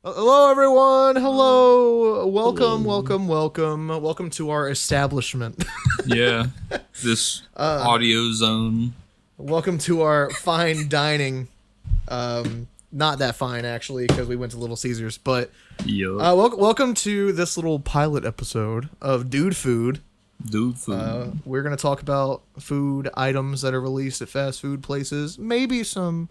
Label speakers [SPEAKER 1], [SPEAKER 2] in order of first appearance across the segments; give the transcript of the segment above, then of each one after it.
[SPEAKER 1] Hello, everyone. Hello. Welcome,
[SPEAKER 2] Hello.
[SPEAKER 1] welcome to our establishment.
[SPEAKER 2] Yeah, this audio zone.
[SPEAKER 1] Welcome to our fine dining. Not that fine, actually, because we went to Little Caesars. But
[SPEAKER 2] Yup.
[SPEAKER 1] welcome to this little pilot episode of Dude Food.
[SPEAKER 2] Dude food.
[SPEAKER 1] We're going to talk about food items that are released at fast food places. Maybe some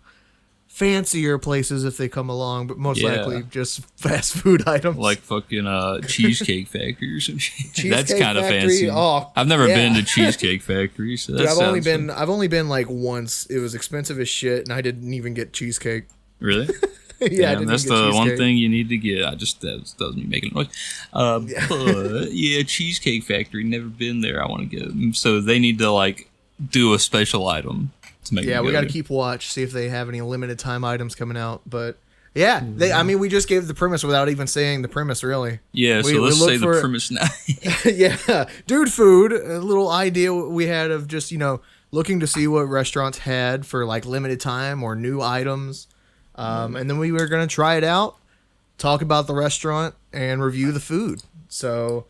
[SPEAKER 1] fancier places if they come along, but most
[SPEAKER 2] Yeah.
[SPEAKER 1] likely just fast food items.
[SPEAKER 2] Like fucking Cheesecake Factory or some shit. That's
[SPEAKER 1] Cheesecake
[SPEAKER 2] kind of
[SPEAKER 1] Factory,
[SPEAKER 2] fancy.
[SPEAKER 1] oh,
[SPEAKER 2] I've never
[SPEAKER 1] yeah.
[SPEAKER 2] been to Cheesecake Factory, so that
[SPEAKER 1] Dude,
[SPEAKER 2] sounds
[SPEAKER 1] I've only been like once. It was expensive as shit, and I didn't even get cheesecake.
[SPEAKER 2] Really?
[SPEAKER 1] Yeah, I
[SPEAKER 2] Damn,
[SPEAKER 1] didn't
[SPEAKER 2] that's
[SPEAKER 1] even get
[SPEAKER 2] the one
[SPEAKER 1] cheesecake.
[SPEAKER 2] thing you need to get. That was me making noise. But yeah, Cheesecake Factory. Never been there. I want to get. So they need to like do a special item to make.
[SPEAKER 1] Yeah,
[SPEAKER 2] me
[SPEAKER 1] we
[SPEAKER 2] go
[SPEAKER 1] got to
[SPEAKER 2] there.
[SPEAKER 1] keep watch, see if they have any limited time items coming out. But yeah, I mean, we just gave the premise without even saying the premise, really.
[SPEAKER 2] Yeah,
[SPEAKER 1] we
[SPEAKER 2] so let's
[SPEAKER 1] look
[SPEAKER 2] say
[SPEAKER 1] for-
[SPEAKER 2] the premise now.
[SPEAKER 1] Yeah, Dude Food, a little idea we had of just, looking to see what restaurants had for like limited time or new items. And then we were going to try it out, talk about the restaurant, and review the food. So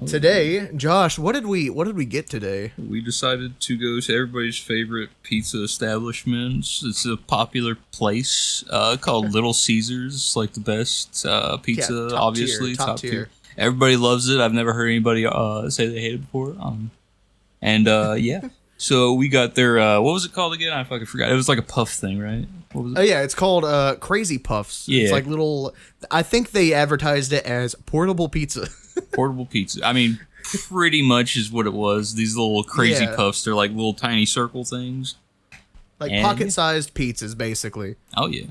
[SPEAKER 1] today, Josh, what did we get today?
[SPEAKER 2] We decided to go to everybody's favorite pizza establishment. It's a popular place called Little Caesars. It's like the best pizza,
[SPEAKER 1] top
[SPEAKER 2] obviously.
[SPEAKER 1] tier, top tier.
[SPEAKER 2] Everybody loves it. I've never heard anybody say they hate it before. Yeah. So we got their, what was it called again? I fucking forgot. It was like a puff thing, right? What was it?
[SPEAKER 1] Oh yeah, it's called Crazy Puffs.
[SPEAKER 2] Yeah.
[SPEAKER 1] It's like little. I think they advertised it as portable pizza.
[SPEAKER 2] Portable pizza. I mean, pretty much is what it was. These little crazy
[SPEAKER 1] Yeah.
[SPEAKER 2] puffs. They're like little tiny circle things.
[SPEAKER 1] Like
[SPEAKER 2] And-
[SPEAKER 1] pocket-sized pizzas, basically.
[SPEAKER 2] Oh, yeah.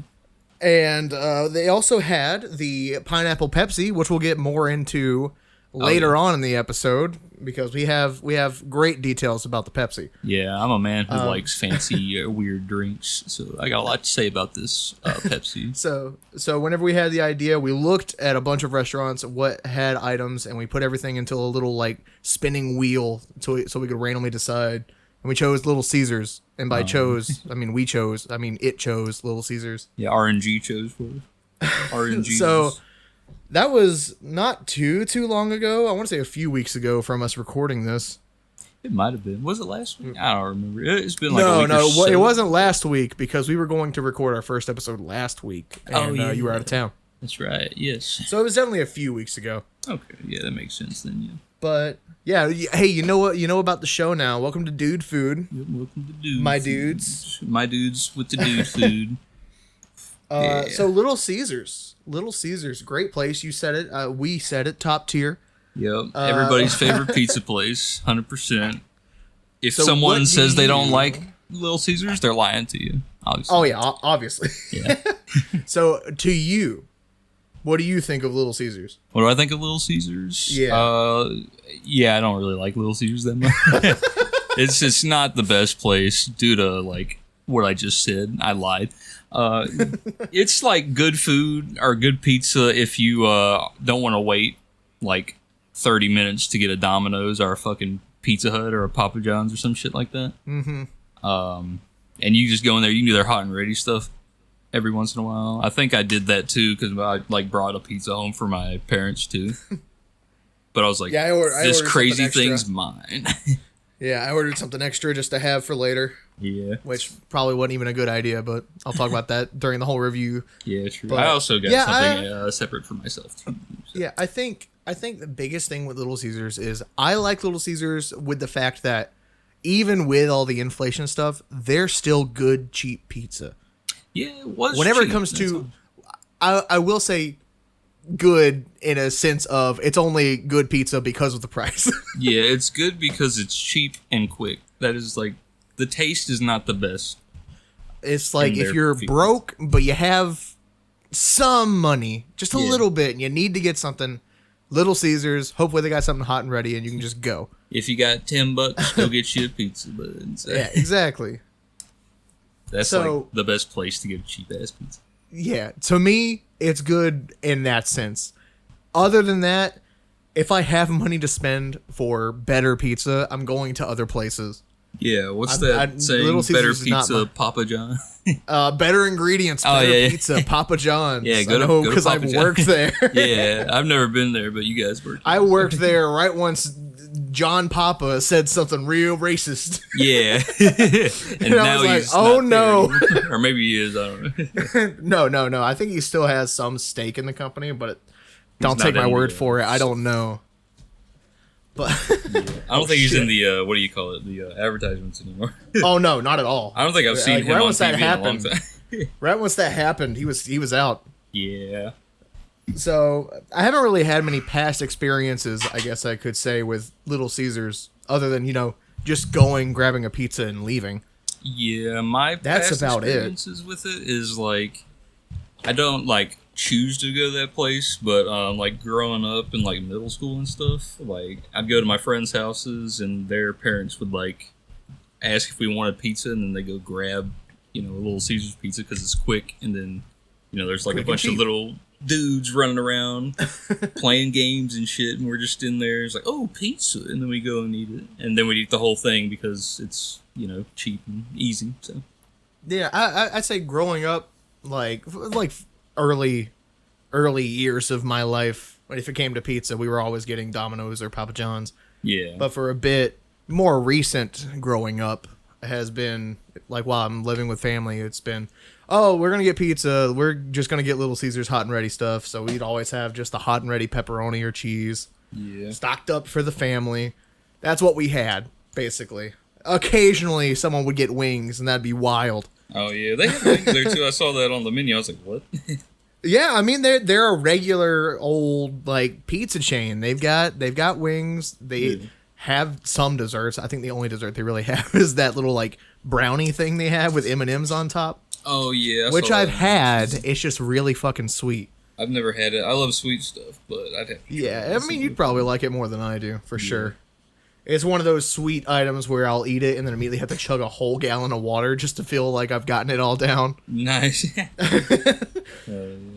[SPEAKER 1] And they also had the pineapple Pepsi, which we'll get more into later on in the episode because we have great details about the Pepsi.
[SPEAKER 2] Yeah, I'm a man who likes fancy, weird drinks, so I got a lot to say about this Pepsi.
[SPEAKER 1] So whenever we had the idea, we looked at a bunch of restaurants, what had items, and we put everything into a little like spinning wheel so we could randomly decide. And we chose Little Caesars, and by chose, I mean it chose Little Caesars.
[SPEAKER 2] Yeah, RNG chose for it. RNG.
[SPEAKER 1] So that was not too long ago. I want to say a few weeks ago from us recording this.
[SPEAKER 2] It might have been. Was it last week? I don't remember. It's been like a week
[SPEAKER 1] No,
[SPEAKER 2] or so.
[SPEAKER 1] it wasn't last week because we were going to record our first episode last week, and
[SPEAKER 2] yeah.
[SPEAKER 1] you were out of town.
[SPEAKER 2] That's right. Yes.
[SPEAKER 1] So it was definitely a few weeks ago.
[SPEAKER 2] Okay. Yeah, that makes sense then. Yeah.
[SPEAKER 1] But yeah, hey, you know what? You know about the show now. Welcome to Dude Food.
[SPEAKER 2] Yep, welcome to Dude.
[SPEAKER 1] My
[SPEAKER 2] Food.
[SPEAKER 1] dudes.
[SPEAKER 2] My dudes with the dude food. Yeah.
[SPEAKER 1] So Little Caesars, great place. You said it. We said it. Top tier.
[SPEAKER 2] Yep. Everybody's favorite pizza place. 100%. If
[SPEAKER 1] So
[SPEAKER 2] someone
[SPEAKER 1] what
[SPEAKER 2] says
[SPEAKER 1] do
[SPEAKER 2] they don't
[SPEAKER 1] you-
[SPEAKER 2] like Little Caesars, they're lying to you. Obviously.
[SPEAKER 1] Oh yeah, obviously.
[SPEAKER 2] Yeah.
[SPEAKER 1] So to you, what do you think of Little Caesars?
[SPEAKER 2] What do I think of Little Caesars?
[SPEAKER 1] Yeah.
[SPEAKER 2] Yeah, I don't really like Little Caesars that much. It's not the best place due to like what I just said. I lied. It's like good food or good pizza if you don't want to wait like 30 minutes to get a Domino's or a fucking Pizza Hut or a Papa John's or some shit like that. Mm-hmm. And you just go in there, you can do their hot and ready stuff every once in a while. I think I did that too because I like brought a pizza home for my parents too. But I was like,
[SPEAKER 1] Yeah, I
[SPEAKER 2] this
[SPEAKER 1] ordered
[SPEAKER 2] crazy
[SPEAKER 1] something extra.
[SPEAKER 2] thing's mine.
[SPEAKER 1] Yeah, I ordered something extra just to have for later,
[SPEAKER 2] Yeah.
[SPEAKER 1] which probably wasn't even a good idea, but I'll talk about that during the whole review.
[SPEAKER 2] Yeah, true.
[SPEAKER 1] But-
[SPEAKER 2] I also got
[SPEAKER 1] Yeah,
[SPEAKER 2] something separate for myself too. So.
[SPEAKER 1] Yeah, I think the biggest thing with Little Caesars is I like Little Caesars with the fact that even with all the inflation stuff, they're still good, cheap pizza.
[SPEAKER 2] Yeah, it was
[SPEAKER 1] Whenever
[SPEAKER 2] cheap,
[SPEAKER 1] it comes
[SPEAKER 2] that's
[SPEAKER 1] to,
[SPEAKER 2] all.
[SPEAKER 1] I will say good in a sense of it's only good pizza because of the price.
[SPEAKER 2] Yeah, it's good because it's cheap and quick. That is like, the taste is not the best.
[SPEAKER 1] It's like
[SPEAKER 2] In
[SPEAKER 1] if
[SPEAKER 2] their
[SPEAKER 1] you're
[SPEAKER 2] feet.
[SPEAKER 1] broke, but you have some money, just a
[SPEAKER 2] Yeah.
[SPEAKER 1] little bit, and you need to get something, Little Caesars, hopefully they got something hot and ready, and you can just go.
[SPEAKER 2] If you got $10, go get you a pizza. But
[SPEAKER 1] Yeah, exactly.
[SPEAKER 2] that's
[SPEAKER 1] So-
[SPEAKER 2] like the best place to get a cheap ass pizza.
[SPEAKER 1] Yeah, to me, it's good in that sense. Other than that, if I have money to spend for better pizza, I'm going to other places.
[SPEAKER 2] Yeah, what's
[SPEAKER 1] Little
[SPEAKER 2] that saying?
[SPEAKER 1] Caesars
[SPEAKER 2] Better
[SPEAKER 1] is not
[SPEAKER 2] pizza,
[SPEAKER 1] my-
[SPEAKER 2] Papa John.
[SPEAKER 1] Better ingredients,
[SPEAKER 2] Oh,
[SPEAKER 1] better
[SPEAKER 2] yeah, yeah.
[SPEAKER 1] pizza, Papa John's.
[SPEAKER 2] Yeah,
[SPEAKER 1] I know
[SPEAKER 2] go to
[SPEAKER 1] because I've
[SPEAKER 2] Papa
[SPEAKER 1] worked there.
[SPEAKER 2] Yeah, I've never been there, but you guys worked.
[SPEAKER 1] I worked there right once John Papa said something real racist.
[SPEAKER 2] Yeah, and
[SPEAKER 1] I
[SPEAKER 2] now
[SPEAKER 1] was like,
[SPEAKER 2] he's
[SPEAKER 1] oh,
[SPEAKER 2] not
[SPEAKER 1] no.
[SPEAKER 2] there anymore. Or maybe he is. I don't know.
[SPEAKER 1] No. I think he still has some stake in the company, but don't
[SPEAKER 2] not
[SPEAKER 1] take my
[SPEAKER 2] in
[SPEAKER 1] word
[SPEAKER 2] the,
[SPEAKER 1] for it. I don't know. But
[SPEAKER 2] I don't think he's in the what do you call it? The advertisements anymore.
[SPEAKER 1] oh no, not at all.
[SPEAKER 2] I don't think I've seen him
[SPEAKER 1] right
[SPEAKER 2] on
[SPEAKER 1] once that
[SPEAKER 2] TV in a long
[SPEAKER 1] happened.
[SPEAKER 2] time.
[SPEAKER 1] Right once that happened, he was out.
[SPEAKER 2] Yeah.
[SPEAKER 1] So I haven't really had many past experiences, I guess I could say, with Little Caesars, other than just going, grabbing a pizza, and leaving.
[SPEAKER 2] Yeah, my
[SPEAKER 1] That's
[SPEAKER 2] past
[SPEAKER 1] about it.
[SPEAKER 2] experiences with it is like I don't like choose to go to that place, but like growing up in like middle school and stuff, like I'd go to my friends' houses and their parents would like ask if we wanted pizza, and then they go grab a Little Caesars pizza because it's quick, and then there's like
[SPEAKER 1] Quick
[SPEAKER 2] a bunch
[SPEAKER 1] and
[SPEAKER 2] of
[SPEAKER 1] cheap.
[SPEAKER 2] little dudes running around playing games and shit, and we're just in there. It's like, oh, pizza, and then we go and eat it, and then we'd eat the whole thing because it's cheap and easy. So
[SPEAKER 1] Yeah, I'd say growing up, like early years of my life, if it came to pizza, we were always getting Domino's or Papa John's.
[SPEAKER 2] yeah,
[SPEAKER 1] But for a bit more recent growing up has been like while I'm living with family, it's been, oh, we're gonna get pizza. We're just gonna get Little Caesars hot and ready stuff. So we'd always have just the hot and ready pepperoni or cheese
[SPEAKER 2] yeah.
[SPEAKER 1] stocked up for the family. That's what we had basically. Occasionally, someone would get wings, and that'd be wild.
[SPEAKER 2] Oh yeah, they have wings there too. I saw that on the menu. I was like, what?
[SPEAKER 1] Yeah, I mean they're a regular old like pizza chain. They've got wings. They have some desserts. I think the only dessert they really have is that little like brownie thing they have with M&Ms on top,
[SPEAKER 2] Oh yeah, I
[SPEAKER 1] which
[SPEAKER 2] saw
[SPEAKER 1] I've
[SPEAKER 2] that.
[SPEAKER 1] had. It's just really fucking sweet.
[SPEAKER 2] I've never had it. I love sweet stuff, but I'd have to. try
[SPEAKER 1] Yeah,
[SPEAKER 2] it.
[SPEAKER 1] I mean you'd probably like it more than I do for sure. It's one of those sweet items where I'll eat it and then immediately have to chug a whole gallon of water just to feel like I've gotten it all down.
[SPEAKER 2] Nice.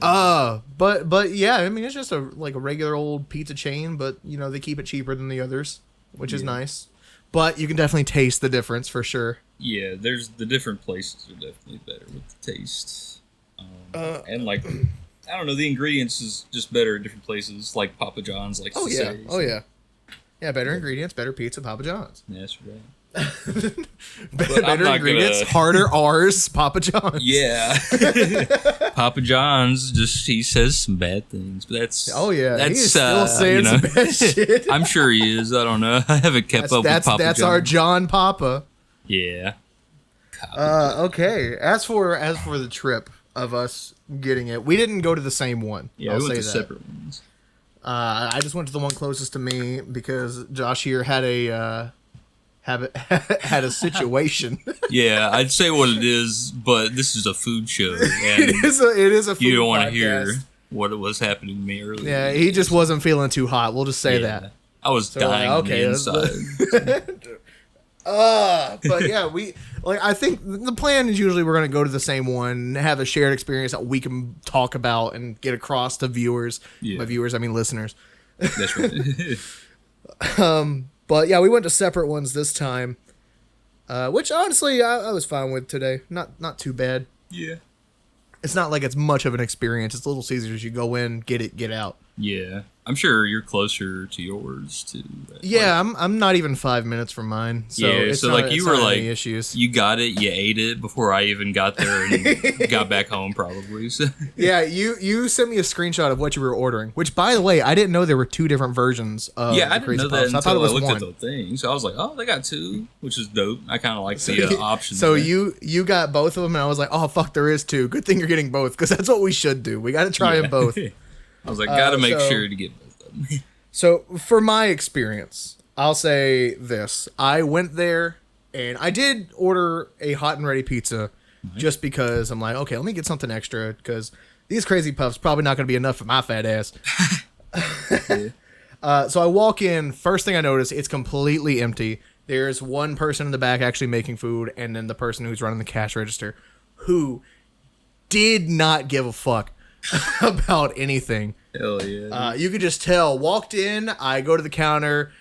[SPEAKER 1] But yeah, I mean it's just a regular old pizza chain, but they keep it cheaper than the others, which is nice. But you can definitely taste the difference for sure.
[SPEAKER 2] Yeah, there's the different places are definitely better with the taste, and like I don't know, the ingredients is just better at different places. Like Papa John's likes to say.
[SPEAKER 1] Oh yeah. Yeah, better ingredients, better pizza, Papa John's.
[SPEAKER 2] That's right.
[SPEAKER 1] Better
[SPEAKER 2] not
[SPEAKER 1] ingredients,
[SPEAKER 2] gonna-
[SPEAKER 1] harder R's, Papa John's.
[SPEAKER 2] Yeah, Papa John's he says some bad things, but that's
[SPEAKER 1] He is still saying some bad shit.
[SPEAKER 2] I'm sure he is. I don't know. I haven't kept up with Papa
[SPEAKER 1] That's
[SPEAKER 2] John's.
[SPEAKER 1] our John Papa.
[SPEAKER 2] Yeah.
[SPEAKER 1] Okay. As for the trip of us getting it, we didn't go to the same one.
[SPEAKER 2] Yeah,
[SPEAKER 1] I'll
[SPEAKER 2] we went
[SPEAKER 1] say
[SPEAKER 2] to
[SPEAKER 1] that.
[SPEAKER 2] separate ones.
[SPEAKER 1] I just went to the one closest to me because Josh here had a had a situation.
[SPEAKER 2] Yeah, I'd say what it is, but this is a food show, and
[SPEAKER 1] it is a food
[SPEAKER 2] you don't want
[SPEAKER 1] podcast.
[SPEAKER 2] to hear what was happening to me earlier.
[SPEAKER 1] Yeah, he just wasn't feeling too hot. We'll just say that.
[SPEAKER 2] I was dying on the inside.
[SPEAKER 1] But yeah, I think the plan is usually we're going to go to the same one, have a shared experience that we can talk about and get across to viewers.
[SPEAKER 2] Yeah.
[SPEAKER 1] By viewers, I mean listeners.
[SPEAKER 2] That's right.
[SPEAKER 1] But yeah, we went to separate ones this time, which honestly I was fine with today. Not too bad.
[SPEAKER 2] Yeah.
[SPEAKER 1] It's not like it's much of an experience. It's Little Caesars. You go in, get it, get out.
[SPEAKER 2] Yeah. I'm sure you're closer to yours too.
[SPEAKER 1] Yeah, I'm not even 5 minutes from mine. So
[SPEAKER 2] Yeah,
[SPEAKER 1] it's
[SPEAKER 2] so,
[SPEAKER 1] not,
[SPEAKER 2] like, you
[SPEAKER 1] it's
[SPEAKER 2] were,
[SPEAKER 1] not
[SPEAKER 2] like,
[SPEAKER 1] any issues.
[SPEAKER 2] You got it, you ate it before I even got there and got back home probably. So.
[SPEAKER 1] Yeah, you sent me a screenshot of what you were ordering. Which, by the way, I didn't know there were two different versions of
[SPEAKER 2] Yeah,
[SPEAKER 1] the
[SPEAKER 2] I didn't
[SPEAKER 1] Crazy
[SPEAKER 2] know that
[SPEAKER 1] Puffs.
[SPEAKER 2] until
[SPEAKER 1] I thought it was
[SPEAKER 2] looked
[SPEAKER 1] one.
[SPEAKER 2] at the thing. So I was like, oh, they got two, which is dope. I kind of like the options.
[SPEAKER 1] So
[SPEAKER 2] there.
[SPEAKER 1] you got both of them, and I was like, oh fuck, there is two. Good thing you're getting both, because that's what we should do. We got to try them both.
[SPEAKER 2] I was like, gotta make
[SPEAKER 1] so-
[SPEAKER 2] sure to get both of them.
[SPEAKER 1] So for my experience, I'll say this: I went there and I did order a hot and ready pizza, just because I'm like, okay, let me get something extra because these Crazy Puffs probably not going to be enough for my fat ass. So I walk in. First thing I notice, it's completely empty. There's one person in the back actually making food, and then the person who's running the cash register, who did not give a fuck about anything.
[SPEAKER 2] Hell yeah.
[SPEAKER 1] You could just tell. Walked in, I go to the counter.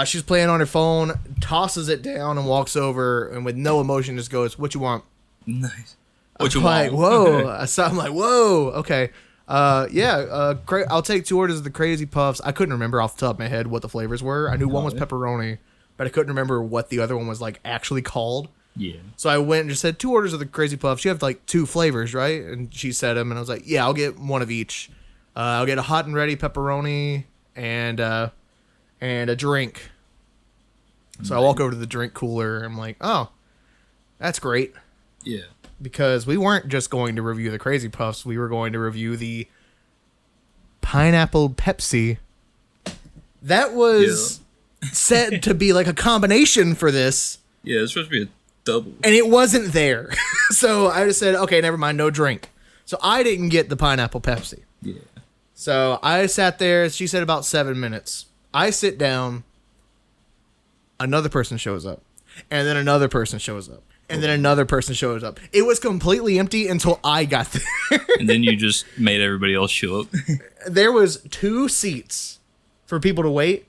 [SPEAKER 1] She's playing on her phone, tosses it down, and walks over, and with no emotion just goes, "What you want?"
[SPEAKER 2] Nice. What you
[SPEAKER 1] Like,
[SPEAKER 2] want?
[SPEAKER 1] whoa. So I'm like, whoa. Okay. I'll take 2 orders of the Crazy Puffs. I couldn't remember off the top of my head what the flavors were. I knew one was pepperoni, but I couldn't remember what the other one was like actually called.
[SPEAKER 2] Yeah.
[SPEAKER 1] So I went and just said 2 orders of the Crazy Puffs. You have like 2 flavors, right? And she said them, and I was like, yeah, I'll get one of each. I'll get a hot and ready pepperoni and a drink. So I walk over to the drink cooler. And I'm like, oh, that's great.
[SPEAKER 2] Yeah.
[SPEAKER 1] Because we weren't just going to review the Crazy Puffs. We were going to review the pineapple Pepsi. That was said to be like a combination for this.
[SPEAKER 2] Yeah, it's supposed to be a double.
[SPEAKER 1] And it wasn't there. So I just said, okay, never mind, no drink. So I didn't get the pineapple Pepsi.
[SPEAKER 2] Yeah.
[SPEAKER 1] So I sat there. She said about 7 minutes. I sit down. Another person shows up. And then another person shows up. And then another person shows up. It was completely empty until I got there.
[SPEAKER 2] And then you just made everybody else show up.
[SPEAKER 1] There was 2 seats for people to wait.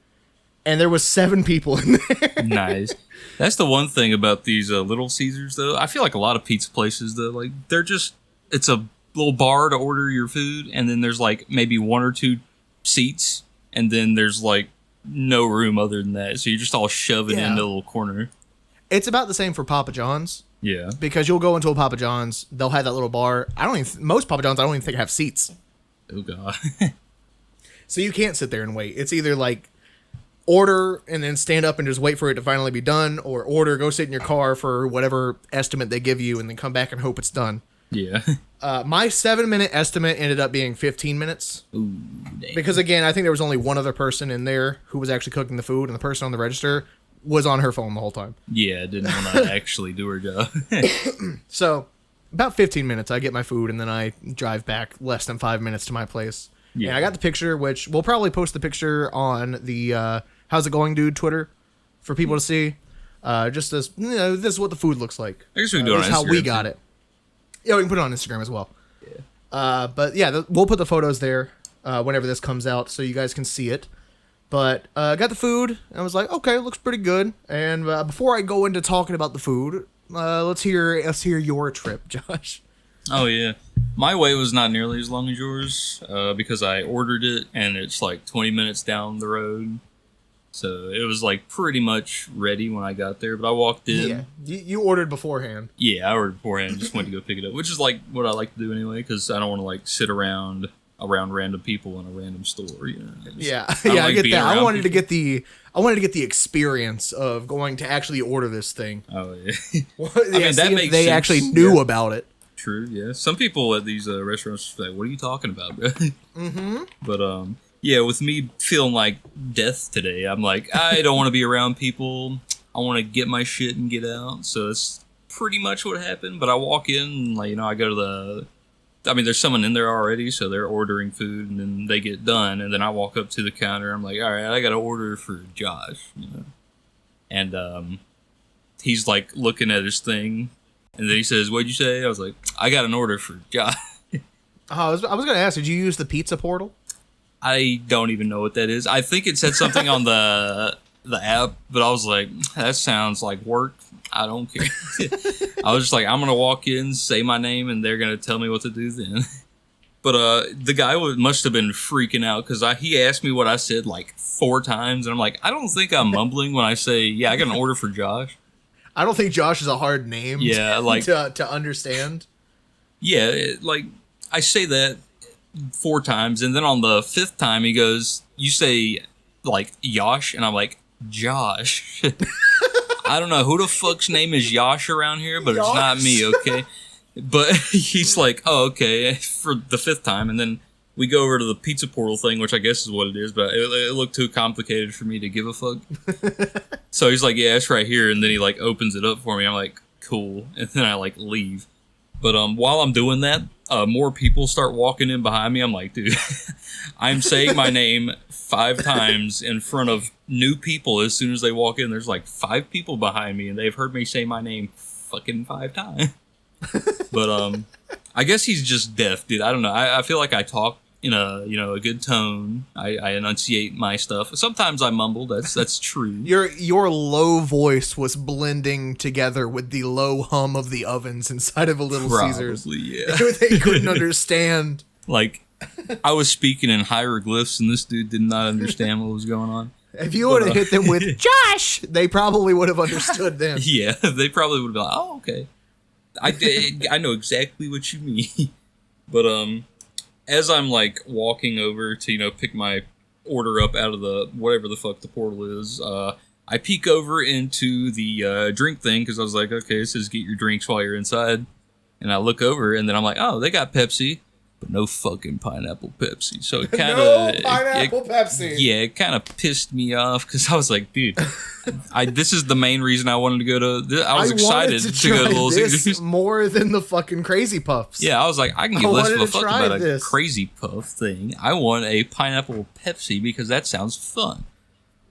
[SPEAKER 1] And there was 7 people in there.
[SPEAKER 2] Nice. That's the one thing about these Little Caesars, though. I feel like a lot of pizza places, though, like they're just, it's a little bar to order your food, and then there's like maybe 1 or 2 seats, and then there's like no room other than that. So you're just all shoving into a little corner.
[SPEAKER 1] It's about the same for Papa John's.
[SPEAKER 2] Yeah.
[SPEAKER 1] Because you'll go into a Papa John's, they'll have that little bar. Most Papa John's, I don't even think have seats.
[SPEAKER 2] Oh, God.
[SPEAKER 1] So you can't sit there and wait. It's either like order and then stand up and just wait for it to finally be done, or order, go sit in your car for whatever estimate they give you, and then come back and hope it's done.
[SPEAKER 2] Yeah.
[SPEAKER 1] My 7-minute estimate ended up being 15 minutes.
[SPEAKER 2] Ooh, damn.
[SPEAKER 1] Because, again, I think there was only one other person in there who was actually cooking the food, and the person on the register was on her phone the whole time.
[SPEAKER 2] Yeah, didn't want to actually do her job.
[SPEAKER 1] So, about 15 minutes, I get my food, and then I drive back less than 5 minutes to my place. Yeah. And I got the picture, which we'll probably post the picture on the How's It Going Dude Twitter for people to see. Just as, this is what the food looks like.
[SPEAKER 2] I guess we can do it on
[SPEAKER 1] This is
[SPEAKER 2] Instagram.
[SPEAKER 1] how we got it. Yeah, we can put it on Instagram as well. Yeah. But yeah, we'll put the photos there whenever this comes out so you guys can see it. But got the food, and I was like, okay, it looks pretty good. And before I go into talking about the food, let's hear your trip, Josh.
[SPEAKER 2] Oh, yeah. My wait was not nearly as long as yours because I ordered it, and it's like 20 minutes down the road. So it was like pretty much ready when I got there, but I walked in.
[SPEAKER 1] Yeah, you ordered beforehand.
[SPEAKER 2] Yeah, I ordered beforehand, just went to go pick it up, which is like what I like to do anyway, because I don't want to like sit around random people in a random store. You know?
[SPEAKER 1] I get that. I wanted to get the experience of going to actually order this thing.
[SPEAKER 2] Oh yeah.
[SPEAKER 1] I mean, that makes they sense. Actually knew about it.
[SPEAKER 2] True. Yeah. Some people at these restaurants are like, "What are you talking about, bro?" Mm-hmm. But yeah, with me feeling like death today, I'm like, I don't want to be around people. I want to get my shit and get out. So that's pretty much what happened. But I walk in, and, like, I go to there's someone in there already, so they're ordering food, and then they get done, and then I walk up to the counter. I'm like, all right, I got to order for Josh, and he's like looking at his thing, and then he says, "What'd you say?" I was like, "I got an order for Josh."
[SPEAKER 1] I was going to ask, did you use the pizza portal?
[SPEAKER 2] I don't even know what that is. I think it said something on the app, but I was like, that sounds like work. I don't care. I was just like, I'm going to walk in, say my name, and they're going to tell me what to do then. But the guy must have been freaking out because he asked me what I said like 4 times, and I'm like, I don't think I'm mumbling when I say, yeah, I got an order for Josh.
[SPEAKER 1] I don't think Josh is a hard name to understand.
[SPEAKER 2] Yeah, I say that 4 times, and then on the 5th time he goes, you say like Yosh, and I'm like, Josh. I don't know who the fuck's name is Yosh around here, but it's not me, okay? But he's like, oh, okay, for the 5th time, and then we go over to the pizza portal thing, which I guess is what it is, but it looked too complicated for me to give a fuck. So he's like, yeah, it's right here, and then he like opens it up for me. I'm like, cool, and then I like leave. But while I'm doing that, more people start walking in behind me. I'm like, dude, I'm saying my name 5 times in front of new people. As soon as they walk in, there's like 5 people behind me, and they've heard me say my name fucking 5 times. But I guess he's just deaf, dude. I don't know. I feel like I talk in a a good tone. I enunciate my stuff. Sometimes I mumble. That's true.
[SPEAKER 1] Your low voice was blending together with the low hum of the ovens inside of a Little Caesars.
[SPEAKER 2] Yeah.
[SPEAKER 1] They couldn't understand.
[SPEAKER 2] Like, I was speaking in hieroglyphs, and this dude did not understand what was going on.
[SPEAKER 1] If you would have hit them with Josh, they probably would have understood them.
[SPEAKER 2] Yeah, they probably would have been like, oh, okay. I know exactly what you mean. But as I'm like walking over to pick my order up out of the whatever the fuck the portal is, I peek over into the drink thing because I was like, okay, it says get your drinks while you're inside, and I look over and then I'm like, oh, they got Pepsi, but no fucking pineapple Pepsi. So it kind of
[SPEAKER 1] Pepsi.
[SPEAKER 2] Yeah, it kind of pissed me off because I was like, dude, this is the main reason I wanted to go to. I was excited to go to Little Caesars
[SPEAKER 1] more than the fucking Crazy Puffs.
[SPEAKER 2] Yeah, I was like, I can give less of a fuck about
[SPEAKER 1] this.
[SPEAKER 2] a Crazy Puff thing. I want a pineapple Pepsi because that sounds fun.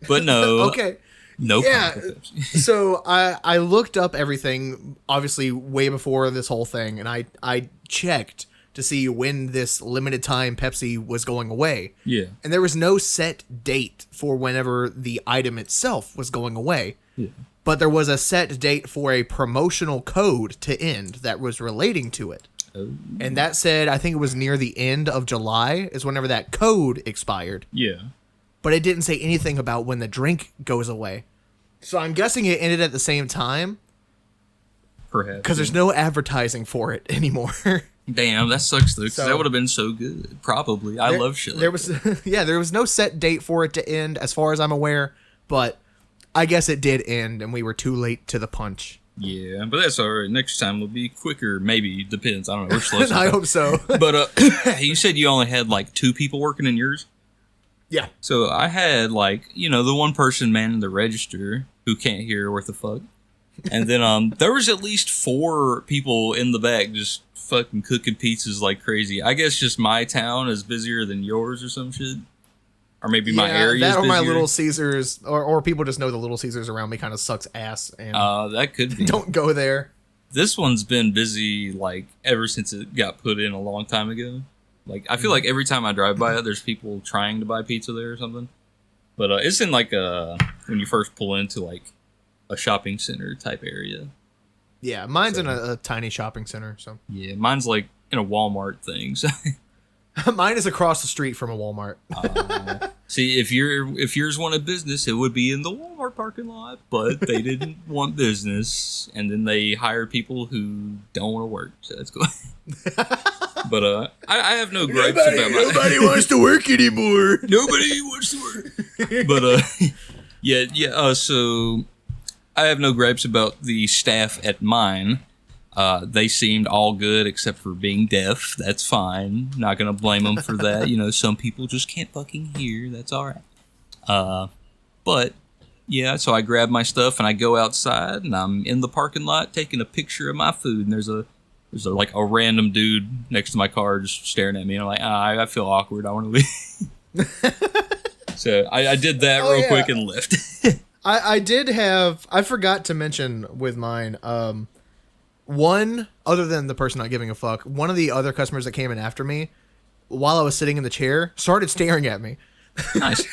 [SPEAKER 2] But no,
[SPEAKER 1] okay.
[SPEAKER 2] No pineapple Pepsi.
[SPEAKER 1] So I looked up everything, obviously way before this whole thing, and I checked to see when this limited time Pepsi was going away.
[SPEAKER 2] Yeah.
[SPEAKER 1] And there was no set date for whenever the item itself was going away.
[SPEAKER 2] Yeah.
[SPEAKER 1] But there was a set date for a promotional code to end that was relating to it.
[SPEAKER 2] Oh.
[SPEAKER 1] And that said, I think it was near the end of July is whenever that code expired.
[SPEAKER 2] Yeah.
[SPEAKER 1] But it didn't say anything about when the drink goes away. So I'm guessing it ended at the same time.
[SPEAKER 2] Perhaps.
[SPEAKER 1] Because there's no advertising for it anymore.
[SPEAKER 2] Damn, that sucks though. Because that would have been so good. Probably. I love shit.
[SPEAKER 1] There was, there was no set date for it to end, as far as I'm aware. But I guess it did end, and we were too late to the punch.
[SPEAKER 2] Yeah, but that's all right. Next time will be quicker. Maybe depends. I don't know. We're slow.
[SPEAKER 1] I hope so.
[SPEAKER 2] But you said you only had like 2 people working in yours.
[SPEAKER 1] Yeah.
[SPEAKER 2] So I had like the one person manning the register who can't hear worth a fuck, and then there was at least 4 people in the back just fucking cooking pizzas like crazy. I guess just my town is busier than yours or some shit. Or maybe my area is
[SPEAKER 1] that or
[SPEAKER 2] busier.
[SPEAKER 1] my Little Caesars, or people just know the Little Caesars around me kind of sucks ass. And
[SPEAKER 2] that could be.
[SPEAKER 1] Don't go there.
[SPEAKER 2] This one's been busy like ever since it got put in a long time ago. Like I feel like every time I drive by it, there's people trying to buy pizza there or something. But it's in like when you first pull into like a shopping center type area.
[SPEAKER 1] Yeah, mine's in a tiny shopping center. So
[SPEAKER 2] yeah, mine's like in a Walmart thing. So.
[SPEAKER 1] Mine is across the street from a Walmart.
[SPEAKER 2] See, if yours wanted business, it would be in the Walmart parking lot, but they didn't want business, and then they hire people who don't want to work. So that's cool. But I have no gripes about my.
[SPEAKER 1] Nobody wants to work anymore.
[SPEAKER 2] Nobody wants to work. But yeah. So I have no gripes about the staff at mine. They seemed all good except for being deaf. That's fine. Not gonna blame them for that. Some people just can't fucking hear. That's all right. But yeah, so I grab my stuff and I go outside and I'm in the parking lot taking a picture of my food. And there's like a random dude next to my car just staring at me. And I'm like, I feel awkward. I want to leave. So I did that real quick and left.
[SPEAKER 1] I forgot to mention with mine. One, other than the person not giving a fuck, one of the other customers that came in after me, while I was sitting in the chair, started staring at me.
[SPEAKER 2] Nice.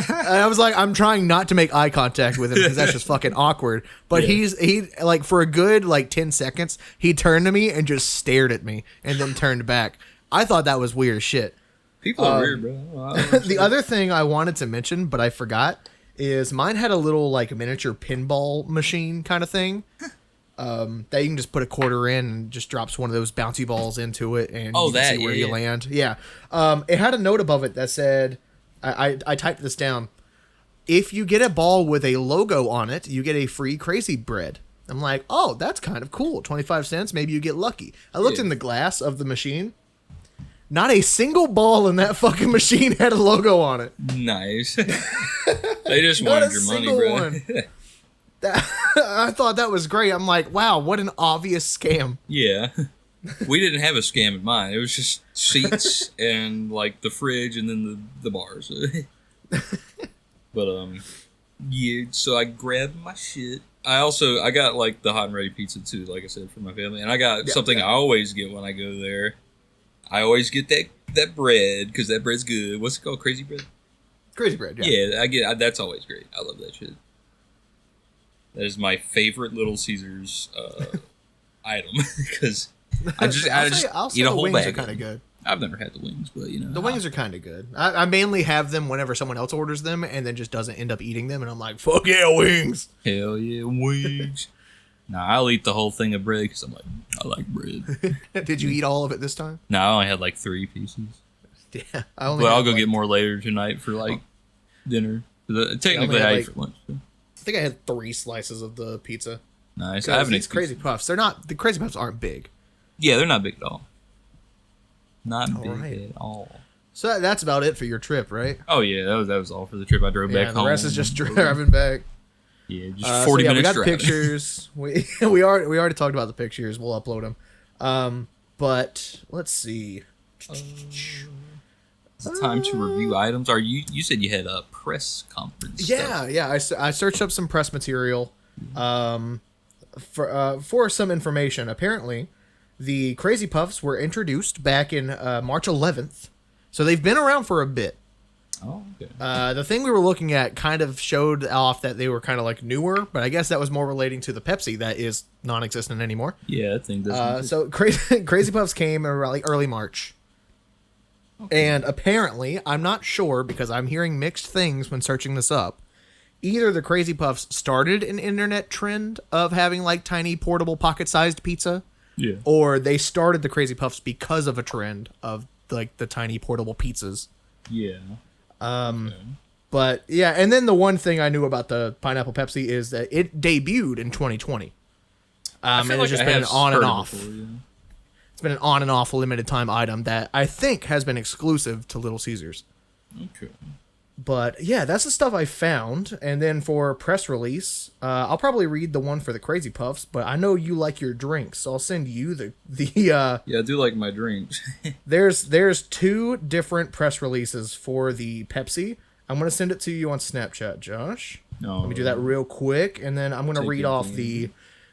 [SPEAKER 1] And I was like, I'm trying not to make eye contact with him because that's just fucking awkward. But he like for a good like 10 seconds, he turned to me and just stared at me and then turned back. I thought that was weird as shit.
[SPEAKER 2] People are weird, bro.
[SPEAKER 1] The other thing I wanted to mention, but I forgot, is mine had a little like miniature pinball machine kind of thing. That you can just put a quarter in and just drops one of those bouncy balls into it and you can see where you land. Yeah. It had a note above it that said, I typed this down. If you get a ball with a logo on it, you get a free Crazy Bread. I'm like, oh, that's kind of cool. 25 cents. Maybe you get lucky. I looked in the glass of the machine. Not a single ball in that fucking machine had a logo on it.
[SPEAKER 2] Nice. They just wanted your money, bro.
[SPEAKER 1] I thought that was great. I'm like, wow, what an obvious scam.
[SPEAKER 2] Yeah. We didn't have a scam at mine. It was just seats and like the fridge and then the bars. But yeah, so I grabbed my shit. I got like the hot and ready pizza too, like I said, for my family. And I got something I always get when I go there. I always get that bread because that bread's good. What's it called? Crazy bread.
[SPEAKER 1] Crazy bread. Yeah.
[SPEAKER 2] Yeah, I get. That's always great. I love that shit. That is my favorite Little Caesars item because I just
[SPEAKER 1] I'll say
[SPEAKER 2] eat a
[SPEAKER 1] the
[SPEAKER 2] whole
[SPEAKER 1] wings
[SPEAKER 2] bag.
[SPEAKER 1] are kind of good.
[SPEAKER 2] I've never had the wings, but
[SPEAKER 1] The wings are kind of good. I mainly have them whenever someone else orders them and then just doesn't end up eating them, and I'm like, fuck yeah, wings.
[SPEAKER 2] Hell yeah, wings. Nah, I'll eat the whole thing of bread because I'm like, I like bread.
[SPEAKER 1] Did you eat all of it this time?
[SPEAKER 2] No, I only had like 3 pieces.
[SPEAKER 1] Yeah,
[SPEAKER 2] But I'll go get more later tonight for like dinner. Technically, I ate for lunch. So.
[SPEAKER 1] I think I had 3 slices of the pizza.
[SPEAKER 2] Nice. I haven't
[SPEAKER 1] these Crazy Puffs. The Crazy Puffs aren't big.
[SPEAKER 2] Yeah, they're not big at all. Not
[SPEAKER 1] all
[SPEAKER 2] big
[SPEAKER 1] right.
[SPEAKER 2] at all.
[SPEAKER 1] So that's about it for your trip, right?
[SPEAKER 2] Oh yeah, that was all for the trip. I drove back home.
[SPEAKER 1] The rest is just driving back.
[SPEAKER 2] Yeah, just 40 minutes.
[SPEAKER 1] We got
[SPEAKER 2] driving.
[SPEAKER 1] Pictures. we already talked about the pictures. We'll upload them. But let's see.
[SPEAKER 2] It's time to review items. You said you had a press conference?
[SPEAKER 1] Yeah. I searched up some press material, for some information. Apparently, the Crazy Puffs were introduced back in March 11th, so they've been around for a bit.
[SPEAKER 2] Oh, okay.
[SPEAKER 1] The thing we were looking at kind of showed off that they were kind of like newer, but I guess that was more relating to the Pepsi that is non-existent anymore.
[SPEAKER 2] Yeah, I think that's
[SPEAKER 1] so Crazy Puffs came around like early March. Okay. And apparently, I'm not sure because I'm hearing mixed things when searching this up. Either the Crazy Puffs started an internet trend of having like tiny portable pocket-sized pizza,
[SPEAKER 2] yeah,
[SPEAKER 1] or they started the Crazy Puffs because of a trend of like the tiny portable pizzas.
[SPEAKER 2] Yeah.
[SPEAKER 1] Okay. But yeah, and then the one thing I knew about the Pineapple Pepsi is that it debuted in 2020. And it's just been an on and off. Before, yeah. It's been an on and off limited time item that I think has been exclusive to Little Caesars.
[SPEAKER 2] Okay. But
[SPEAKER 1] yeah, that's the stuff I found. And then for press release, I'll probably read the one for the Crazy Puffs, but I know you like your drinks, so I'll send you the
[SPEAKER 2] yeah, I do like my drinks.
[SPEAKER 1] There's 2 different press releases for the Pepsi. I'm going to send it to you on Snapchat, Josh. Let me do that real quick, and then I'm going to read off the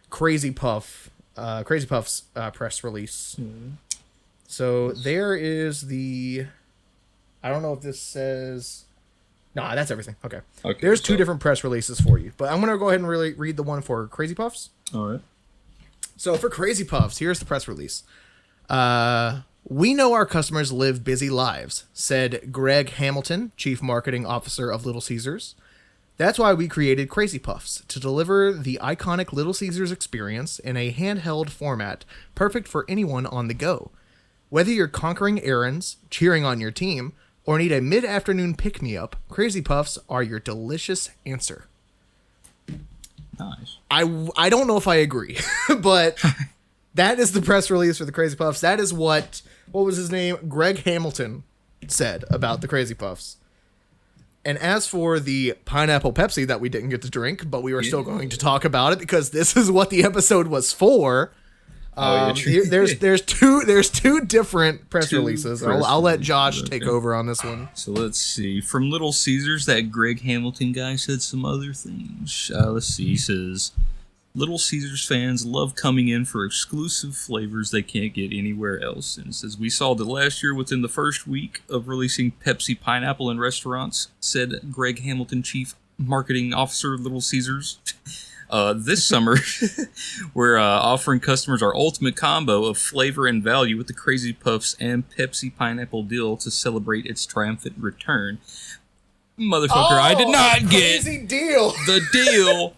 [SPEAKER 1] Crazy Puffs press release. Mm-hmm. So there is the... I don't know if this says... Nah, that's everything. Okay. There's 2 different press releases for you, but I'm going to go ahead and really read the one for Crazy Puffs.
[SPEAKER 2] All right.
[SPEAKER 1] So for Crazy Puffs, here's the press release. We know our customers live busy lives, said Greg Hamilton, Chief Marketing Officer of Little Caesars. That's why we created Crazy Puffs, to deliver the iconic Little Caesars experience in a handheld format, perfect for anyone on the go. Whether you're conquering errands, cheering on your team, or need a mid-afternoon pick-me-up, Crazy Puffs are your delicious answer.
[SPEAKER 2] Nice.
[SPEAKER 1] I don't know if I agree, but that is the press release for the Crazy Puffs. That is what was his name? Greg Hamilton said about the Crazy Puffs. And as for the Pineapple Pepsi that we didn't get to drink, but we were still going to talk about it because this is what the episode was for. There's two different press releases. I'll let Josh take over on this one.
[SPEAKER 2] So let's see. From Little Caesars, that Greg Hamilton guy said some other things. Let's see. He says, Little Caesars fans love coming in for exclusive flavors they can't get anywhere else. And it says, we saw that last year within the first week of releasing Pepsi Pineapple in restaurants, said Greg Hamilton, Chief Marketing Officer of Little Caesars. This summer, we're offering customers our ultimate combo of flavor and value with the Crazy Puffs and Pepsi Pineapple deal to celebrate its triumphant return. Motherfucker, I did not get the deal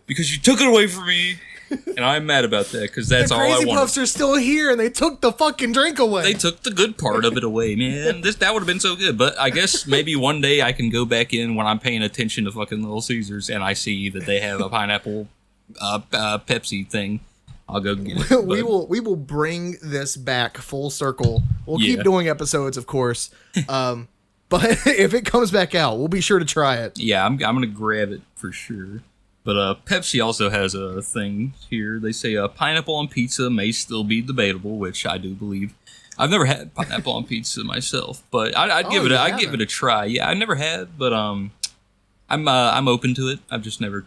[SPEAKER 2] because you took it away from me, and I'm mad about that because that's all I wanted.
[SPEAKER 1] The Crazy Puffs are still here, and they took the fucking drink away.
[SPEAKER 2] They took the good part of it away, man. That would have been so good, but I guess maybe one day I can go back in when I'm paying attention to fucking Little Caesars and I see that they have a pineapple Pepsi thing. I'll go get it.
[SPEAKER 1] We will bring this back full circle. We'll keep doing episodes, of course. But if it comes back out, we'll be sure to try it.
[SPEAKER 2] Yeah, I'm gonna grab it for sure. But Pepsi also has a thing here. They say pineapple on pizza may still be debatable, which I do believe. I've never had pineapple on pizza myself, but I'd give it a try. Yeah, I never had, but I'm open to it. I've just never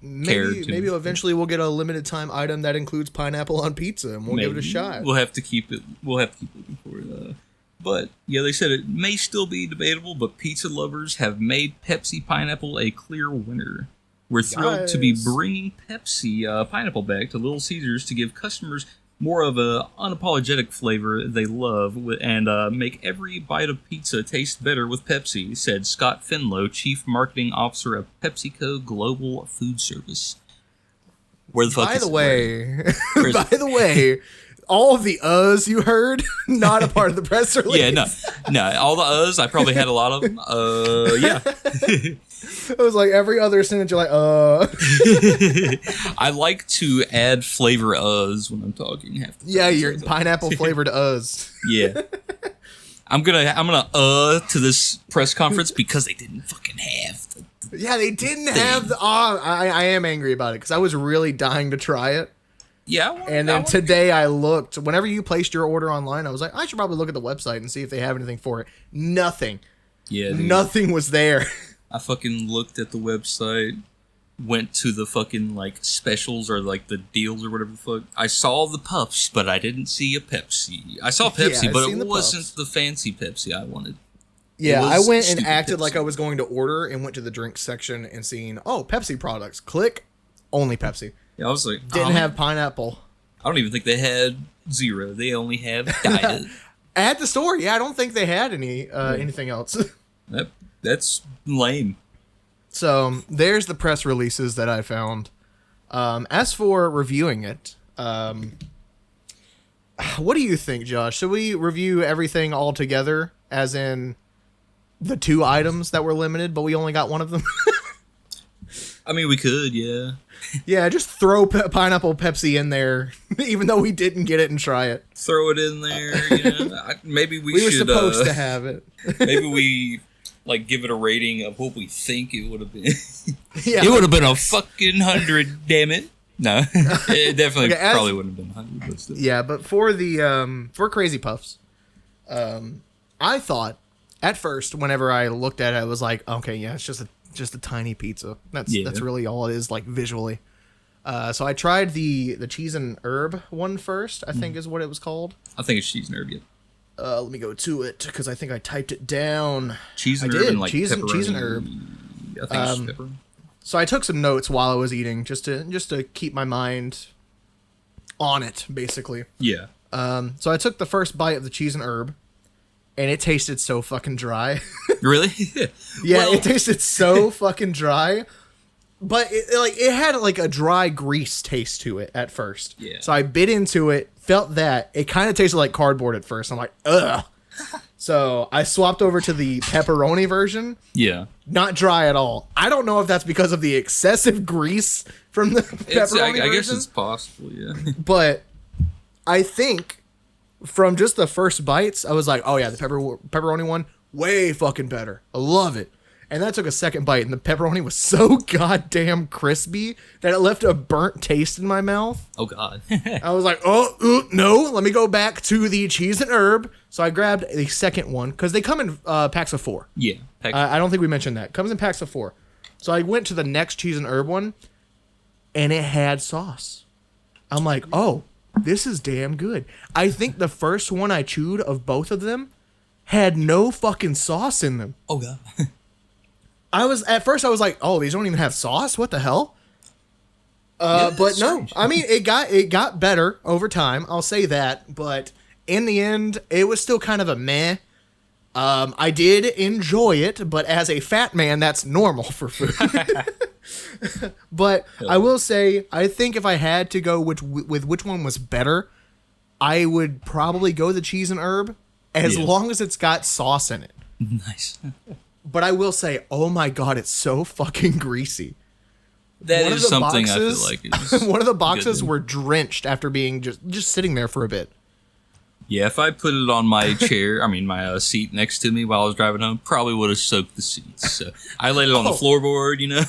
[SPEAKER 1] maybe eventually we'll get a limited time item that includes pineapple on pizza, and we'll give it a shot.
[SPEAKER 2] We'll have to keep it. We'll have to keep looking for it. But yeah, they said it may still be debatable, but pizza lovers have made Pepsi pineapple a clear winner. We're thrilled to be bringing Pepsi pineapple back to Little Caesars to give customers more of a unapologetic flavor they love, and make every bite of pizza taste better with Pepsi, said Scott Finlow, Chief Marketing Officer of PepsiCo Global Food Service. Where the fuck
[SPEAKER 1] By the way, all of the you heard, not a part of the press release.
[SPEAKER 2] Yeah, no, all the I probably had a lot of them. Yeah.
[SPEAKER 1] It was like every other sentence you're like,
[SPEAKER 2] I like to add flavor when I'm talking.
[SPEAKER 1] Yeah, your pineapple flavored
[SPEAKER 2] Yeah. I'm gonna to this press conference because they didn't fucking have
[SPEAKER 1] yeah, they didn't have the I am angry about it because I was really dying to try it.
[SPEAKER 2] Yeah.
[SPEAKER 1] And then today I looked, whenever you placed your order online, I was like, I should probably look at the website and see if they have anything for it. Nothing.
[SPEAKER 2] Yeah. Dude.
[SPEAKER 1] Nothing was there.
[SPEAKER 2] I fucking looked at the website, went to the fucking, like, specials or, like, the deals or whatever the fuck. I saw the puffs, but I didn't see a Pepsi. I saw Pepsi, but it wasn't the fancy Pepsi I wanted.
[SPEAKER 1] Yeah, I went and acted like I was going to order and went to the drinks section and seen, Pepsi products. Click, only Pepsi.
[SPEAKER 2] Yeah, I was like...
[SPEAKER 1] Didn't have pineapple.
[SPEAKER 2] I don't even think they had zero. They only have diet.
[SPEAKER 1] At the store, yeah, I don't think they had anything else.
[SPEAKER 2] That's lame.
[SPEAKER 1] So there's the press releases that I found. As for reviewing it, what do you think, Josh? Should we review everything all together, as in the 2 items that were limited, but we only got one of them?
[SPEAKER 2] I mean, we could, yeah.
[SPEAKER 1] Yeah, just throw pineapple Pepsi in there, even though we didn't get it and try it.
[SPEAKER 2] Throw it in there, you know. Maybe we
[SPEAKER 1] were
[SPEAKER 2] should,
[SPEAKER 1] supposed to have it.
[SPEAKER 2] Maybe we... like, give it a rating of what we think it would have been.
[SPEAKER 1] Yeah.
[SPEAKER 2] It would have been a fucking 100, damn it. No, it definitely probably wouldn't have been 100. But still.
[SPEAKER 1] Yeah, but for the for Crazy Puffs, I thought at first, whenever I looked at it, I was like, okay, yeah, it's just a tiny pizza. That's really all it is, like, visually. So I tried the cheese and herb one first, I think is what it was called.
[SPEAKER 2] I think it's cheese and herb, yeah.
[SPEAKER 1] Let me go to it because I think I typed it down.
[SPEAKER 2] Cheese and herb and like
[SPEAKER 1] cheese and herb.
[SPEAKER 2] I think it's pepperoni.
[SPEAKER 1] So I took some notes while I was eating just to keep my mind on it, basically.
[SPEAKER 2] Yeah.
[SPEAKER 1] So I took the first bite of the cheese and herb, and it tasted so fucking dry.
[SPEAKER 2] Really?
[SPEAKER 1] Yeah, it tasted so fucking dry. But it had like a dry grease taste to it at first.
[SPEAKER 2] Yeah.
[SPEAKER 1] So I bit into it, felt that. It kind of tasted like cardboard at first. I'm like, ugh. So I swapped over to the pepperoni version.
[SPEAKER 2] Yeah.
[SPEAKER 1] Not dry at all. I don't know if that's because of the excessive grease from the pepperoni version.
[SPEAKER 2] I guess it's possible, yeah.
[SPEAKER 1] But I think from just the first bites, I was like, oh yeah, the pepperoni one, way fucking better. I love it. And then I took a second bite, and the pepperoni was so goddamn crispy that it left a burnt taste in my mouth.
[SPEAKER 2] Oh, God.
[SPEAKER 1] I was like, no, let me go back to the cheese and herb. So I grabbed the second one, because they come in packs of 4.
[SPEAKER 2] Yeah.
[SPEAKER 1] I don't think we mentioned that. It comes in packs of 4. So I went to the next cheese and herb one, and it had sauce. I'm like, oh, this is damn good. I think the first one I chewed of both of them had no fucking sauce in them.
[SPEAKER 2] Oh, God.
[SPEAKER 1] At first I was like, oh, these don't even have sauce? What the hell? But no, I mean, it got better over time. I'll say that. But in the end, it was still kind of a meh. I did enjoy it, but as a fat man, that's normal for food. But I will say, I think if I had to go with which one was better, I would probably go the cheese and herb, as long as it's got sauce in it.
[SPEAKER 2] Nice.
[SPEAKER 1] But I will say, oh my God, it's so fucking greasy.
[SPEAKER 2] That is something I feel like is
[SPEAKER 1] one of the boxes were drenched after being just sitting there for a bit.
[SPEAKER 2] Yeah, if I put it on my chair, my seat next to me while I was driving home, probably would have soaked the seats. So I laid it on the floorboard, you know.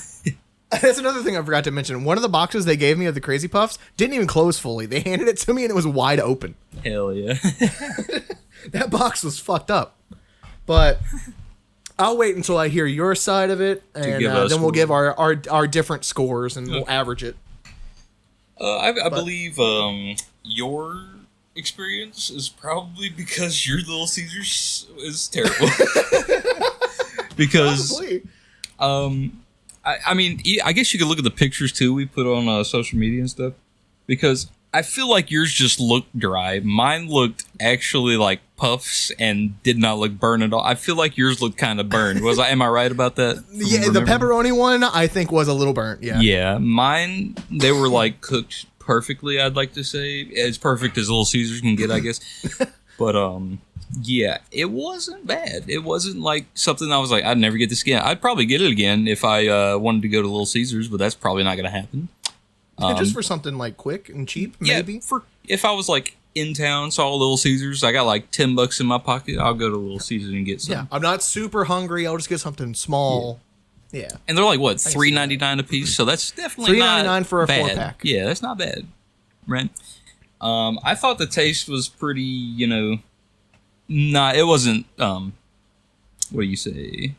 [SPEAKER 1] That's another thing I forgot to mention. One of the boxes they gave me of the Crazy Puffs didn't even close fully. They handed it to me and it was wide open.
[SPEAKER 2] Hell yeah.
[SPEAKER 1] That box was fucked up. But I'll wait until I hear your side of it, and then we'll give our different scores, and we'll average it.
[SPEAKER 2] I believe your experience is probably because your Little Caesars is terrible. Because, I mean, I guess you could look at the pictures too we put on social media and stuff. Because I feel like yours just looked dry. Mine looked actually like puffs and did not look burned at all. I feel like yours looked kind of burned. Am I right about that?
[SPEAKER 1] Yeah, the pepperoni one I think was a little burnt. Yeah.
[SPEAKER 2] Yeah, mine they were like cooked perfectly. I'd like to say as perfect as Little Caesars can get, I guess. But yeah, it wasn't bad. It wasn't like something I was like, I'd never get this again. I'd probably get it again if I wanted to go to Little Caesars, but that's probably not going to happen.
[SPEAKER 1] Just for something like quick and cheap, maybe.
[SPEAKER 2] Yeah, if I was like in town, saw Little Caesars, I got like $10 in my pocket, I'll go to Little Caesars and get some.
[SPEAKER 1] Yeah, I'm not super hungry. I'll just get something small. Yeah.
[SPEAKER 2] And they're like what, $3.99 a piece, so that's definitely
[SPEAKER 1] $3.99 for a
[SPEAKER 2] bad.
[SPEAKER 1] 4-pack.
[SPEAKER 2] Yeah, that's not bad, right? I thought the taste was pretty, it wasn't. What do you say?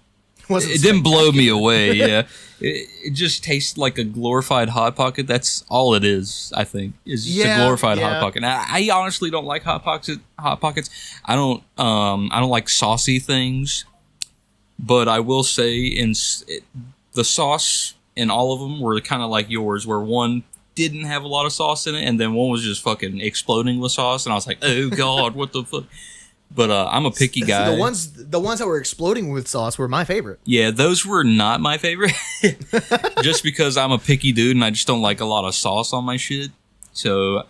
[SPEAKER 2] It didn't blow me away. Yeah, it just tastes like a glorified Hot Pocket. That's all it is. I think is just a glorified Hot Pocket. I honestly don't like Hot Pockets. I don't like saucy things. But I will say, the sauce in all of them were kind of like yours, where one didn't have a lot of sauce in it, and then one was just fucking exploding with sauce, and I was like, oh god, what the fuck. But I'm a picky guy.
[SPEAKER 1] The ones that were exploding with sauce were my favorite.
[SPEAKER 2] Yeah, those were not my favorite. Just because I'm a picky dude and I just don't like a lot of sauce on my shit. So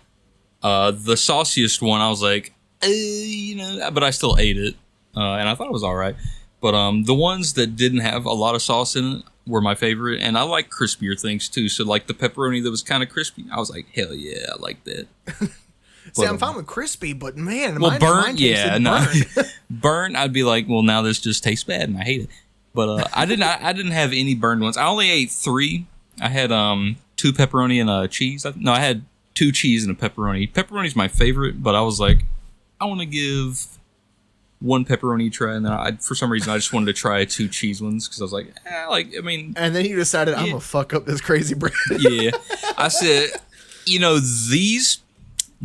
[SPEAKER 2] the sauciest one, I was like, but I still ate it. And I thought it was all right. But the ones that didn't have a lot of sauce in it were my favorite. And I like crispier things too. So like the pepperoni that was kind of crispy, I was like, hell yeah, I like that.
[SPEAKER 1] See, I'm fine with crispy, but man,
[SPEAKER 2] burnt, yeah, no, burnt. I'd be like, well, now this just tastes bad, and I hate it. But I didn't have any burned ones. I only ate 3. I had 2 pepperoni and a cheese. I had 2 cheese and a pepperoni. Pepperoni's my favorite, but I was like, I want to give 1 pepperoni try, and then for some reason I just wanted to try 2 cheese ones because I was like,
[SPEAKER 1] And then you decided I'm gonna fuck up this crazy bread.
[SPEAKER 2] Yeah, I said, these.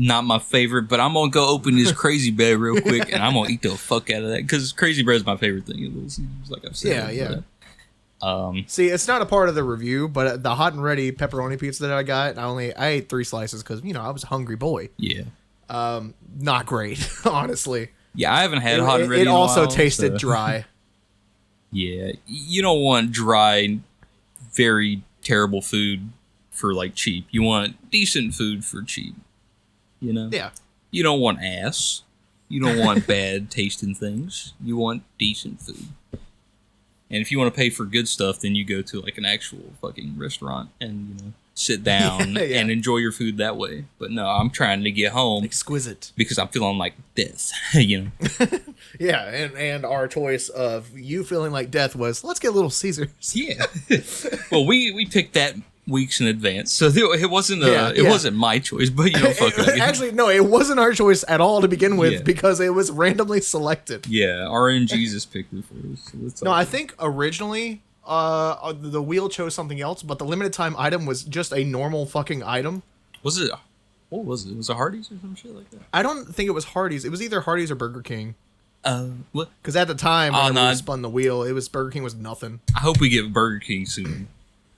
[SPEAKER 2] Not my favorite, but I'm gonna go open this crazy bread real quick, and I'm gonna eat the fuck out of that because crazy bread is my favorite thing in Little Caesars, like I've said.
[SPEAKER 1] Yeah. See, it's not a part of the review, but the hot and ready pepperoni pizza that I got, I ate 3 slices because I was a hungry boy.
[SPEAKER 2] Yeah.
[SPEAKER 1] Not great, honestly.
[SPEAKER 2] Yeah, I haven't had hot and ready.
[SPEAKER 1] It also tasted dry.
[SPEAKER 2] Yeah, you don't want dry, very terrible food for like cheap. You want decent food for cheap.
[SPEAKER 1] Yeah.
[SPEAKER 2] You don't want ass. You don't want bad tasting things. You want decent food. And if you want to pay for good stuff, then you go to like an actual fucking restaurant and sit down and enjoy your food that way. But no, I'm trying to get home
[SPEAKER 1] exquisite
[SPEAKER 2] because I'm feeling like death.
[SPEAKER 1] Yeah, and our choice of you feeling like death was let's get Little Caesars.
[SPEAKER 2] Yeah. Well, we picked that weeks in advance, so it wasn't wasn't my choice, but fuck it.
[SPEAKER 1] Actually, no, it wasn't our choice at all to begin with because it was randomly selected.
[SPEAKER 2] Yeah, RNGesus picked it for us. So
[SPEAKER 1] I think originally the wheel chose something else, but the limited time item was just a normal fucking item.
[SPEAKER 2] Was it? What was it? Was it Hardee's or some shit like that?
[SPEAKER 1] I don't think it was Hardee's. It was either Hardee's or Burger King.
[SPEAKER 2] What?
[SPEAKER 1] Because at the time when we spun the wheel, it was Burger King was nothing.
[SPEAKER 2] I hope we get Burger King soon.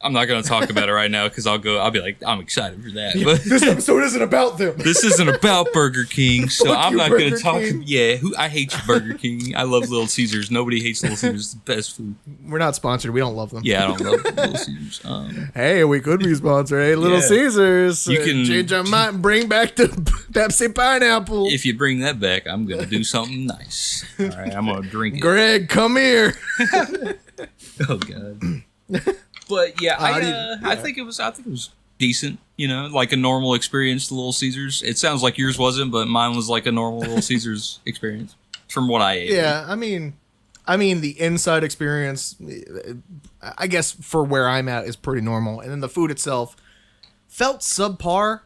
[SPEAKER 2] I'm not going to talk about it right now because I'll be like, I'm excited for that.
[SPEAKER 1] Yeah,
[SPEAKER 2] but
[SPEAKER 1] this episode isn't about them.
[SPEAKER 2] This isn't about Burger King, so I'm not going to talk.
[SPEAKER 1] King.
[SPEAKER 2] Yeah, I hate you, Burger King. I love Little Caesars. Nobody hates Little Caesars. It's the best food.
[SPEAKER 1] We're not sponsored. We don't love them.
[SPEAKER 2] Yeah, I don't love Little Caesars.
[SPEAKER 1] Hey, we could be sponsored. Hey, Little Caesars.
[SPEAKER 2] You can
[SPEAKER 1] change our mind and bring back the Pepsi pineapple.
[SPEAKER 2] If you bring that back, I'm going to do something nice. All right, I'm going to drink it.
[SPEAKER 1] Greg, come here.
[SPEAKER 2] Oh, God. But yeah, I think it was decent, like a normal experience to Little Caesars. It sounds like yours wasn't, but mine was like a normal Little Caesars experience from what I ate.
[SPEAKER 1] Yeah, I mean the inside experience, I guess for where I'm at is pretty normal, and then the food itself felt subpar.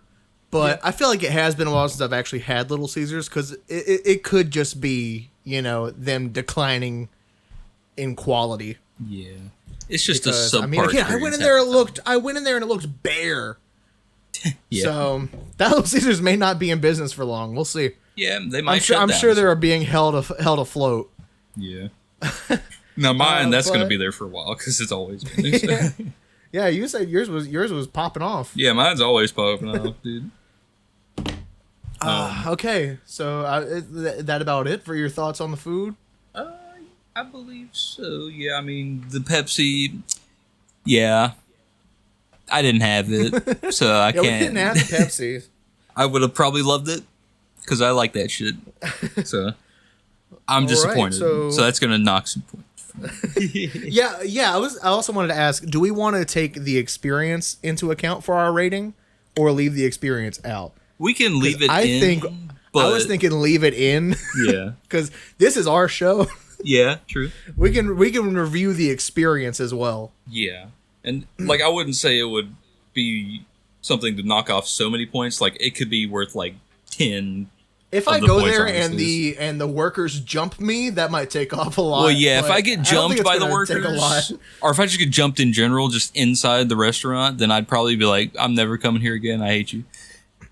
[SPEAKER 1] But I feel like it has been a while since I've actually had Little Caesars because it could just be them declining in quality.
[SPEAKER 2] Yeah. It's just
[SPEAKER 1] Because,
[SPEAKER 2] a subpar.
[SPEAKER 1] I mean, again, I went in there and it looked bare.
[SPEAKER 2] Yeah.
[SPEAKER 1] So that Little Caesars may not be in business for long. We'll see.
[SPEAKER 2] Yeah, they might.
[SPEAKER 1] I'm sure they are being held afloat.
[SPEAKER 2] Yeah. Now mine, that's going to
[SPEAKER 1] but-
[SPEAKER 2] be there for a while because it's always been there. So.
[SPEAKER 1] Yeah, you said yours was popping off.
[SPEAKER 2] Yeah, mine's always popping off, dude.
[SPEAKER 1] Okay, so is that about it for your thoughts on the food?
[SPEAKER 2] I believe so. Yeah, I mean the Pepsi. Yeah, I didn't have it, so I
[SPEAKER 1] Yeah,
[SPEAKER 2] can't.
[SPEAKER 1] we didn't have the Pepsi.
[SPEAKER 2] I would have probably loved it because I like that shit. So I'm disappointed.
[SPEAKER 1] so-
[SPEAKER 2] So that's gonna knock some points.
[SPEAKER 1] Yeah. I also wanted to ask: do we want to take the experience into account for our rating, or leave the experience out?
[SPEAKER 2] We can leave it.
[SPEAKER 1] I was thinking leave it in.
[SPEAKER 2] Yeah.
[SPEAKER 1] Because this is our show.
[SPEAKER 2] Yeah. True.
[SPEAKER 1] We can review the experience as well.
[SPEAKER 2] Yeah, and like I wouldn't say it would be something to knock off so many points. Like it could be worth like 10.
[SPEAKER 1] If
[SPEAKER 2] of
[SPEAKER 1] I
[SPEAKER 2] the
[SPEAKER 1] go
[SPEAKER 2] points
[SPEAKER 1] there
[SPEAKER 2] on
[SPEAKER 1] and
[SPEAKER 2] this
[SPEAKER 1] the workers jump me, that might take off a lot.
[SPEAKER 2] Well, yeah, if
[SPEAKER 1] but
[SPEAKER 2] I get
[SPEAKER 1] don't think
[SPEAKER 2] jumped
[SPEAKER 1] it's
[SPEAKER 2] by the
[SPEAKER 1] gonna take a lot.
[SPEAKER 2] workers, or if I just get jumped in general, just inside the restaurant, then I'd probably be like, I'm never coming here again. I hate you.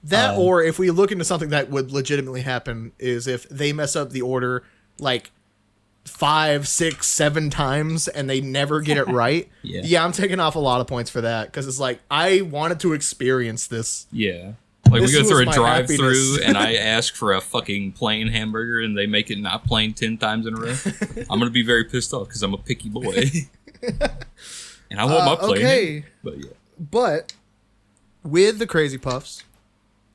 [SPEAKER 1] That or if we look into something that would legitimately happen is if they mess up the order like 5, 6, 7 times and they never get it right.
[SPEAKER 2] Yeah.
[SPEAKER 1] I'm taking off a lot of points for that because it's like I wanted to experience this.
[SPEAKER 2] Yeah. Like
[SPEAKER 1] This
[SPEAKER 2] we go through a
[SPEAKER 1] was my
[SPEAKER 2] drive-through
[SPEAKER 1] happiness.
[SPEAKER 2] and I ask for a fucking plain hamburger and they make it not plain 10 times in a row. I'm gonna be very pissed off because I'm a picky boy. And I want my plain.
[SPEAKER 1] Okay.
[SPEAKER 2] But yeah.
[SPEAKER 1] But with the Crazy Puffs,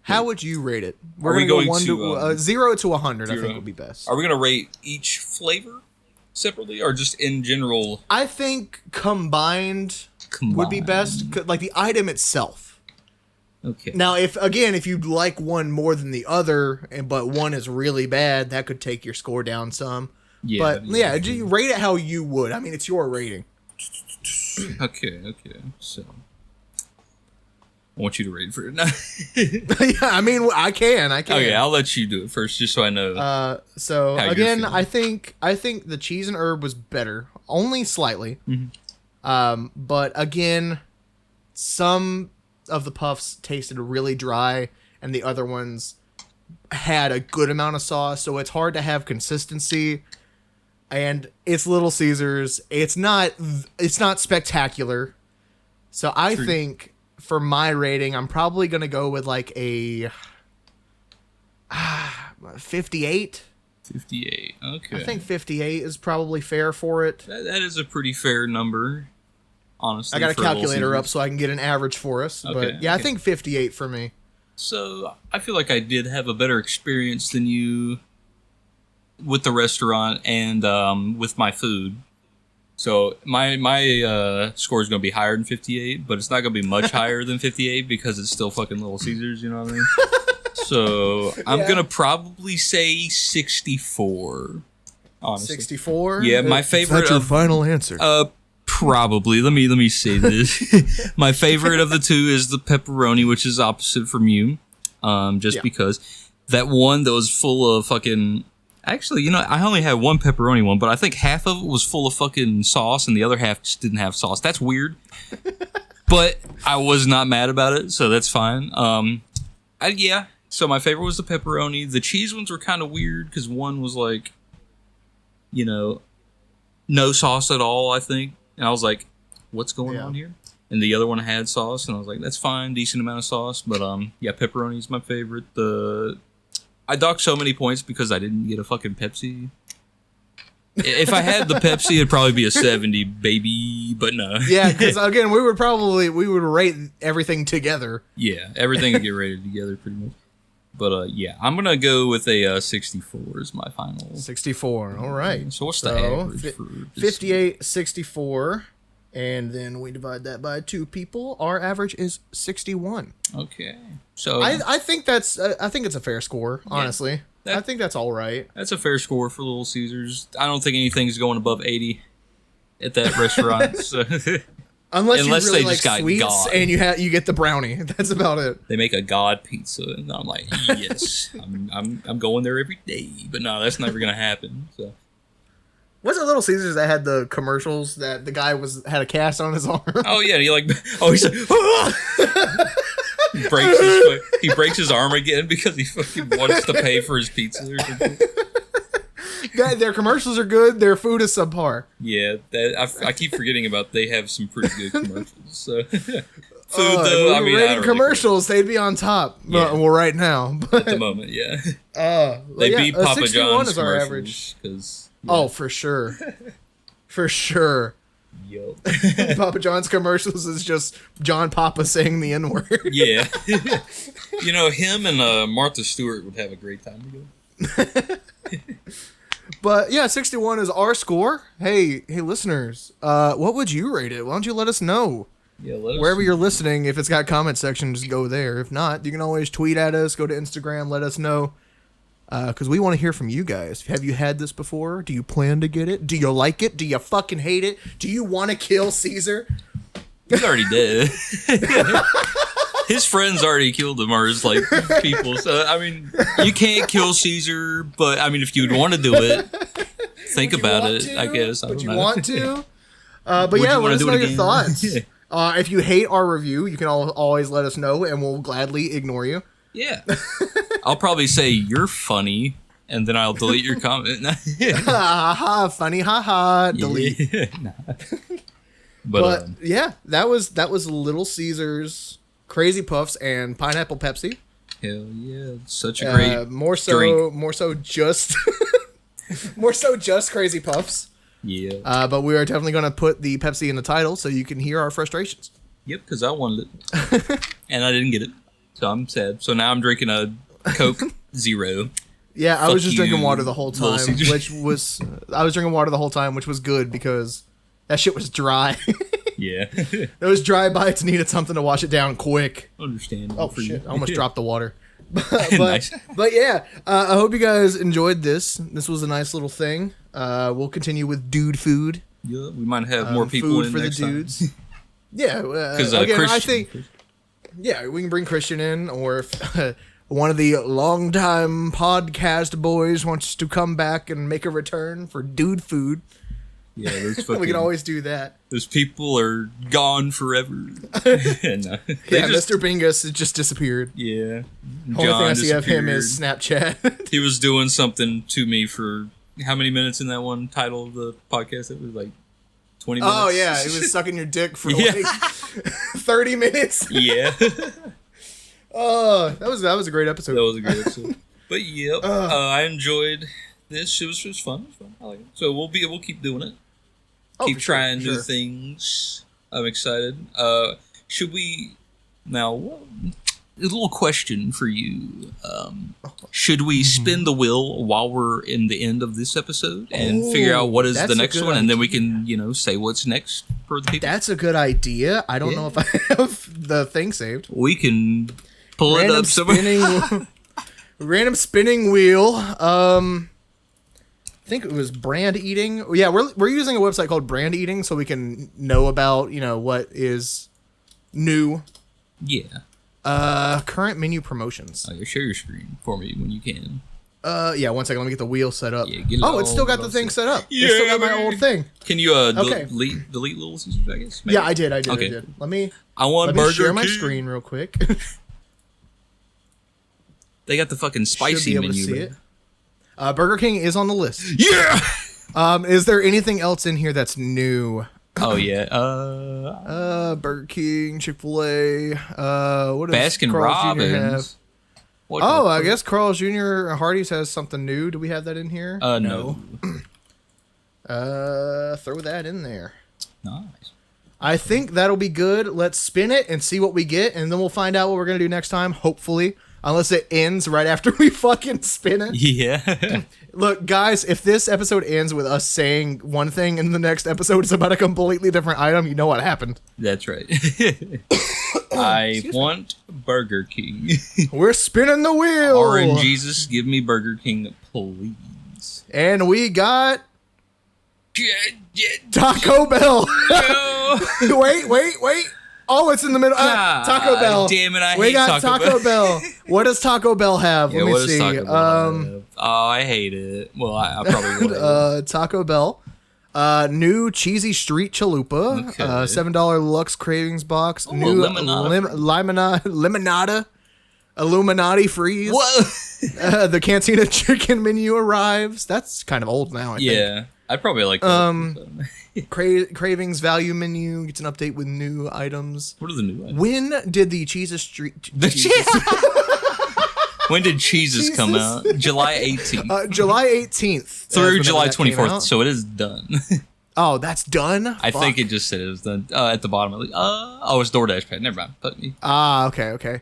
[SPEAKER 1] how would you rate it?
[SPEAKER 2] Are we
[SPEAKER 1] gonna
[SPEAKER 2] going
[SPEAKER 1] go
[SPEAKER 2] to,
[SPEAKER 1] 0 to 100? I
[SPEAKER 2] 0?
[SPEAKER 1] think would be best.
[SPEAKER 2] Are we gonna rate each flavor separately or just in general?
[SPEAKER 1] I think combined would be best. Like the item itself.
[SPEAKER 2] Okay.
[SPEAKER 1] Now, if you like one more than the other, but one is really bad, that could take your score down some.
[SPEAKER 2] Yeah.
[SPEAKER 1] But yeah, you rate it how you would. I mean, it's your rating.
[SPEAKER 2] Okay. So I want you to rate for it now.
[SPEAKER 1] Yeah, I mean, I can.
[SPEAKER 2] Okay, I'll let you do it first, just so I know.
[SPEAKER 1] So
[SPEAKER 2] how you're
[SPEAKER 1] again,
[SPEAKER 2] feeling.
[SPEAKER 1] I think the cheese and herb was better, only slightly.
[SPEAKER 2] Mm-hmm.
[SPEAKER 1] But again, some of the puffs tasted really dry, and the other ones had a good amount of sauce. So it's hard to have consistency. And it's Little Caesars. It's not spectacular. So I
[SPEAKER 2] True.
[SPEAKER 1] think for my rating, I'm probably gonna go with like a 58.
[SPEAKER 2] 58. Okay.
[SPEAKER 1] I think 58 is probably fair for it.
[SPEAKER 2] that is a pretty fair number, honestly.
[SPEAKER 1] I got a
[SPEAKER 2] for Little
[SPEAKER 1] calculator up
[SPEAKER 2] Caesars.
[SPEAKER 1] so I can get an average for us.
[SPEAKER 2] Okay,
[SPEAKER 1] But yeah, I
[SPEAKER 2] okay.
[SPEAKER 1] think 58 for me.
[SPEAKER 2] So I feel like I did have a better experience than you with the restaurant and with my food. So my score is going to be higher than 58, but it's not going to be much higher than 58 because it's still fucking Little Caesars, you know what I mean? So I'm
[SPEAKER 1] Yeah.
[SPEAKER 2] going to probably say 64. Honestly.
[SPEAKER 1] 64?
[SPEAKER 2] Yeah, my favorite of
[SPEAKER 1] final answer?
[SPEAKER 2] probably. Let me say this. My favorite of the two is the pepperoni, which is opposite from you. Just
[SPEAKER 1] Yeah.
[SPEAKER 2] because that one that was full of fucking. Actually, you know, I only had one pepperoni one, but I think half of it was full of fucking sauce, and the other half just didn't have sauce. That's weird. But I was not mad about it, so that's fine. Yeah. So my favorite was the pepperoni. The cheese ones were kind of weird because one was like, you know, no sauce at all, I think. And I was like, what's going on here? And the other one had sauce, and I was like, that's fine, decent amount of sauce. But yeah, pepperoni is my favorite. I docked so many points because I didn't get a fucking Pepsi. If I had the Pepsi, it'd probably be a 70, baby. But no.
[SPEAKER 1] Yeah, because again, we would rate everything together.
[SPEAKER 2] Yeah, everything would get rated together pretty much. But yeah, I'm gonna go with a 64 as my final.
[SPEAKER 1] 64. All right.
[SPEAKER 2] So what's the average for this?
[SPEAKER 1] 58, 64, and then we divide that by 2 people. Our average is 61.
[SPEAKER 2] Okay, so
[SPEAKER 1] I think that's I think it's a fair score. Honestly, I think that's all right.
[SPEAKER 2] that's a fair score for Little Caesars. I don't think anything's going above 80 at that restaurant. So
[SPEAKER 1] Unless
[SPEAKER 2] Unless
[SPEAKER 1] you
[SPEAKER 2] they
[SPEAKER 1] really like
[SPEAKER 2] just got
[SPEAKER 1] sweets
[SPEAKER 2] God.
[SPEAKER 1] and you get the brownie. That's about it.
[SPEAKER 2] they make a god pizza, and I'm like, yes, I'm going there every day. But no, that's never gonna happen. So
[SPEAKER 1] Was it Little Caesars that had the commercials that the guy had a cast on his arm?
[SPEAKER 2] Oh yeah, he's like, he breaks his arm again because he fucking wants to pay for his pizza or something.
[SPEAKER 1] Their commercials are good. Their food is subpar.
[SPEAKER 2] Yeah, I keep forgetting about. They have some pretty good commercials. So. Food though, I mean,
[SPEAKER 1] rating commercials, they'd be on top.
[SPEAKER 2] Yeah.
[SPEAKER 1] Well, right now, but
[SPEAKER 2] at the moment, yeah.
[SPEAKER 1] They
[SPEAKER 2] beat Papa
[SPEAKER 1] 61
[SPEAKER 2] John's
[SPEAKER 1] is our average.
[SPEAKER 2] Because
[SPEAKER 1] oh, for sure, for sure.
[SPEAKER 2] Yup.
[SPEAKER 1] Papa John's commercials is just John Papa saying the N word.
[SPEAKER 2] Yeah. You know, him and Martha Stewart would have a great time together.
[SPEAKER 1] But yeah, 61 is our score. Hey, listeners, what would you rate it? Why don't you let us know?
[SPEAKER 2] Yeah,
[SPEAKER 1] wherever you're listening, if it's got comment section, just go there. If not, you can always tweet at us, go to Instagram, let us know. Because we want to hear from you guys. Have you had this before? Do you plan to get it? Do you like it? Do you fucking hate it? Do you want to kill Caesar?
[SPEAKER 2] He's already dead. His friends already killed him, or his like people. So I mean, you can't kill Caesar, but I mean, if you'd want to do it, think about it. I guess.
[SPEAKER 1] Would you want to? But yeah, let us know your thoughts. If you hate our review, you can always let us know, and we'll gladly ignore you.
[SPEAKER 2] Yeah. I'll probably say you're funny, and then I'll delete your comment.
[SPEAKER 1] Ha ha, funny, ha ha, delete.
[SPEAKER 2] Yeah.
[SPEAKER 1] But yeah, that was Little Caesars, Crazy Puffs, and Pineapple Pepsi.
[SPEAKER 2] Hell yeah, such a great drink.
[SPEAKER 1] More so just Crazy Puffs.
[SPEAKER 2] Yeah.
[SPEAKER 1] But we are definitely going to put the Pepsi in the title so you can hear our frustrations.
[SPEAKER 2] Yep, because I wanted it. And I didn't get it. So I'm sad. So now I'm drinking a Coke Zero.
[SPEAKER 1] Yeah, I was just drinking water the whole time, which was good because that shit was dry.
[SPEAKER 2] Yeah.
[SPEAKER 1] Those dry bites needed something to wash it down quick.
[SPEAKER 2] Understandable.
[SPEAKER 1] Oh, shit. I almost dropped the water.
[SPEAKER 2] Nice.
[SPEAKER 1] But yeah, I hope you guys enjoyed this. This was a nice little thing. We'll continue with dude food.
[SPEAKER 2] Yeah, we might have more people
[SPEAKER 1] food
[SPEAKER 2] in
[SPEAKER 1] for
[SPEAKER 2] next
[SPEAKER 1] the dudes. Yeah,
[SPEAKER 2] because
[SPEAKER 1] again,
[SPEAKER 2] Christian,
[SPEAKER 1] I think we can bring Christian in, or if one of the longtime podcast boys wants to come back and make a return for dude food.
[SPEAKER 2] Yeah, those fucking,
[SPEAKER 1] we can always do that.
[SPEAKER 2] Those people are gone forever. No,
[SPEAKER 1] Mr. Bingus just disappeared.
[SPEAKER 2] Yeah.
[SPEAKER 1] The only thing I see of him is Snapchat.
[SPEAKER 2] He was doing something to me for how many minutes in that one title of the podcast? It was like 20 minutes.
[SPEAKER 1] Oh, yeah. He was sucking your dick for like 30 minutes.
[SPEAKER 2] Yeah.
[SPEAKER 1] Oh, that was a great episode.
[SPEAKER 2] That was a great episode. But yeah, I enjoyed this. It was fun. It was fun. I like it. So we'll keep doing it. Keep trying new things. I'm excited. Should we now? A little question for you. Should we spin the wheel while we're in the end of this episode and figure out what is the next one, and then we can say what's next for the people?
[SPEAKER 1] That's a good idea. I don't know if I have the thing saved.
[SPEAKER 2] We can pull it up somewhere.
[SPEAKER 1] Random spinning wheel. I think it was brand eating. Yeah, we're using a website called Brand Eating so we can know about, what is new.
[SPEAKER 2] Yeah.
[SPEAKER 1] Current menu promotions.
[SPEAKER 2] Share your screen for me when you can.
[SPEAKER 1] Yeah, 1 second. Let me get the wheel set up.
[SPEAKER 2] Yeah,
[SPEAKER 1] it's still got the thing set up. Yeah, it's still got my old thing.
[SPEAKER 2] Can you delete Little Caesars, I guess? Maybe?
[SPEAKER 1] Yeah, I did.
[SPEAKER 2] Okay.
[SPEAKER 1] Let me
[SPEAKER 2] share
[SPEAKER 1] my screen real quick.
[SPEAKER 2] They got the fucking spicy
[SPEAKER 1] Should be able
[SPEAKER 2] menu.
[SPEAKER 1] To see it. Burger King is on the list.
[SPEAKER 2] Yeah.
[SPEAKER 1] Is there anything else in here that's new?
[SPEAKER 2] Oh yeah.
[SPEAKER 1] Burger King, Chick-fil-A. What does
[SPEAKER 2] Baskin
[SPEAKER 1] Carl's Jr. have?
[SPEAKER 2] What
[SPEAKER 1] I guess Carl's Jr. Hardee's has something new. Do we have that in here?
[SPEAKER 2] No.
[SPEAKER 1] Throw that in there.
[SPEAKER 2] Nice.
[SPEAKER 1] I think that'll be good. Let's spin it and see what we get, and then we'll find out what we're gonna do next time. Hopefully. Unless it ends right after we fucking spin it.
[SPEAKER 2] Yeah.
[SPEAKER 1] Look, guys, if this episode ends with us saying one thing and the next episode is about a completely different item, you know what happened.
[SPEAKER 2] That's right. I want Burger King.
[SPEAKER 1] We're spinning the wheel.
[SPEAKER 2] Orange Jesus, give me Burger King, please.
[SPEAKER 1] And we got Taco Bell.
[SPEAKER 2] No.
[SPEAKER 1] Wait. Oh, it's in the middle. Taco Bell.
[SPEAKER 2] Damn it,
[SPEAKER 1] we
[SPEAKER 2] hate
[SPEAKER 1] got Taco Bell. What does Taco Bell have?
[SPEAKER 2] Yeah,
[SPEAKER 1] Let me see.
[SPEAKER 2] Taco Bell have? Oh, I hate it. Well, I probably would.
[SPEAKER 1] Taco Bell New cheesy street chalupa.
[SPEAKER 2] Okay.
[SPEAKER 1] $7 Lux Cravings box.
[SPEAKER 2] Oh,
[SPEAKER 1] New limonada. Illuminati freeze.
[SPEAKER 2] Whoa.
[SPEAKER 1] The Cantina chicken menu arrives. That's kind of old now, I think.
[SPEAKER 2] Yeah. I'd probably like that.
[SPEAKER 1] Cravings value menu gets an update with new items.
[SPEAKER 2] What are the new items?
[SPEAKER 1] When did the cheeses street...
[SPEAKER 2] When did cheeses come out? July 18th.
[SPEAKER 1] July 18th.
[SPEAKER 2] Through July 24th, so it is done.
[SPEAKER 1] Oh, that's done?
[SPEAKER 2] I think it just said it was done. At the bottom. Oh, it's DoorDash pay. Never mind. Fuck me.
[SPEAKER 1] Okay.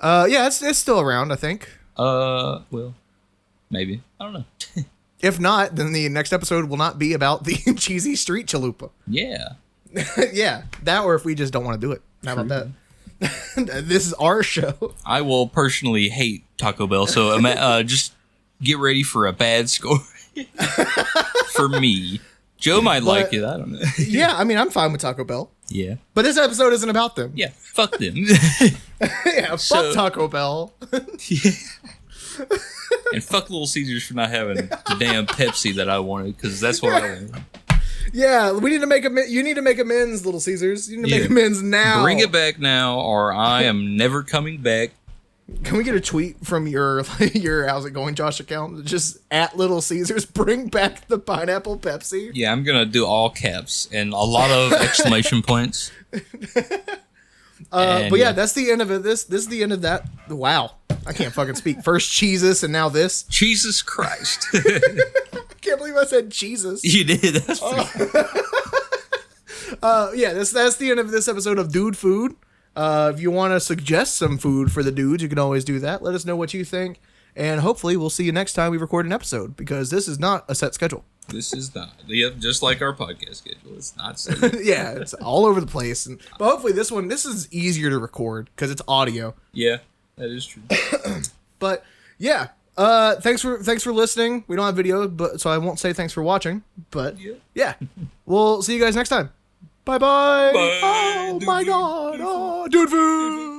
[SPEAKER 1] Yeah, it's still around, I think.
[SPEAKER 2] Well, maybe. I don't know.
[SPEAKER 1] If not, then the next episode will not be about the cheesy street chalupa.
[SPEAKER 2] Yeah.
[SPEAKER 1] Yeah, that or if we just don't want to do it. How about that? This is our show.
[SPEAKER 2] I will personally hate Taco Bell, so just get ready for a bad score for me. Joe might like it. I don't know.
[SPEAKER 1] Yeah, I mean, I'm fine with Taco Bell.
[SPEAKER 2] Yeah.
[SPEAKER 1] But this episode isn't about them.
[SPEAKER 2] Yeah, fuck them.
[SPEAKER 1] Yeah, fuck Taco Bell.
[SPEAKER 2] Yeah. And fuck Little Caesars for not having the damn Pepsi that I wanted, because that's what I wanted.
[SPEAKER 1] Yeah, we need to make you need to make amends, Little Caesars. You need to make amends now.
[SPEAKER 2] Bring it back now, or I am never coming back.
[SPEAKER 1] Can we get a tweet from your how's it going, Josh account? Just at Little Caesars, bring back the pineapple Pepsi.
[SPEAKER 2] Yeah, I'm gonna do all caps and a lot of exclamation points.
[SPEAKER 1] But yeah, that's the end of it. This is the end of that. Wow, I can't fucking speak. First Jesus and now this.
[SPEAKER 2] Jesus Christ.
[SPEAKER 1] I can't believe I said Jesus.
[SPEAKER 2] You did. That's
[SPEAKER 1] yeah, that's the end of this episode of Dude Food. If you want to suggest some food for the dudes, you can always do that. Let us know what you think. And hopefully we'll see you next time we record an episode, because this is not a set schedule.
[SPEAKER 2] This is not. Yep, just like our podcast schedule. It's not set.
[SPEAKER 1] Yeah, it's all over the place. But hopefully this is easier to record because it's audio.
[SPEAKER 2] Yeah, that is true.
[SPEAKER 1] But yeah, thanks for listening. We don't have video, so I won't say thanks for watching. But yeah, we'll see you guys next time. Bye.
[SPEAKER 2] Bye.
[SPEAKER 1] Oh my God. Oh, Dude Food.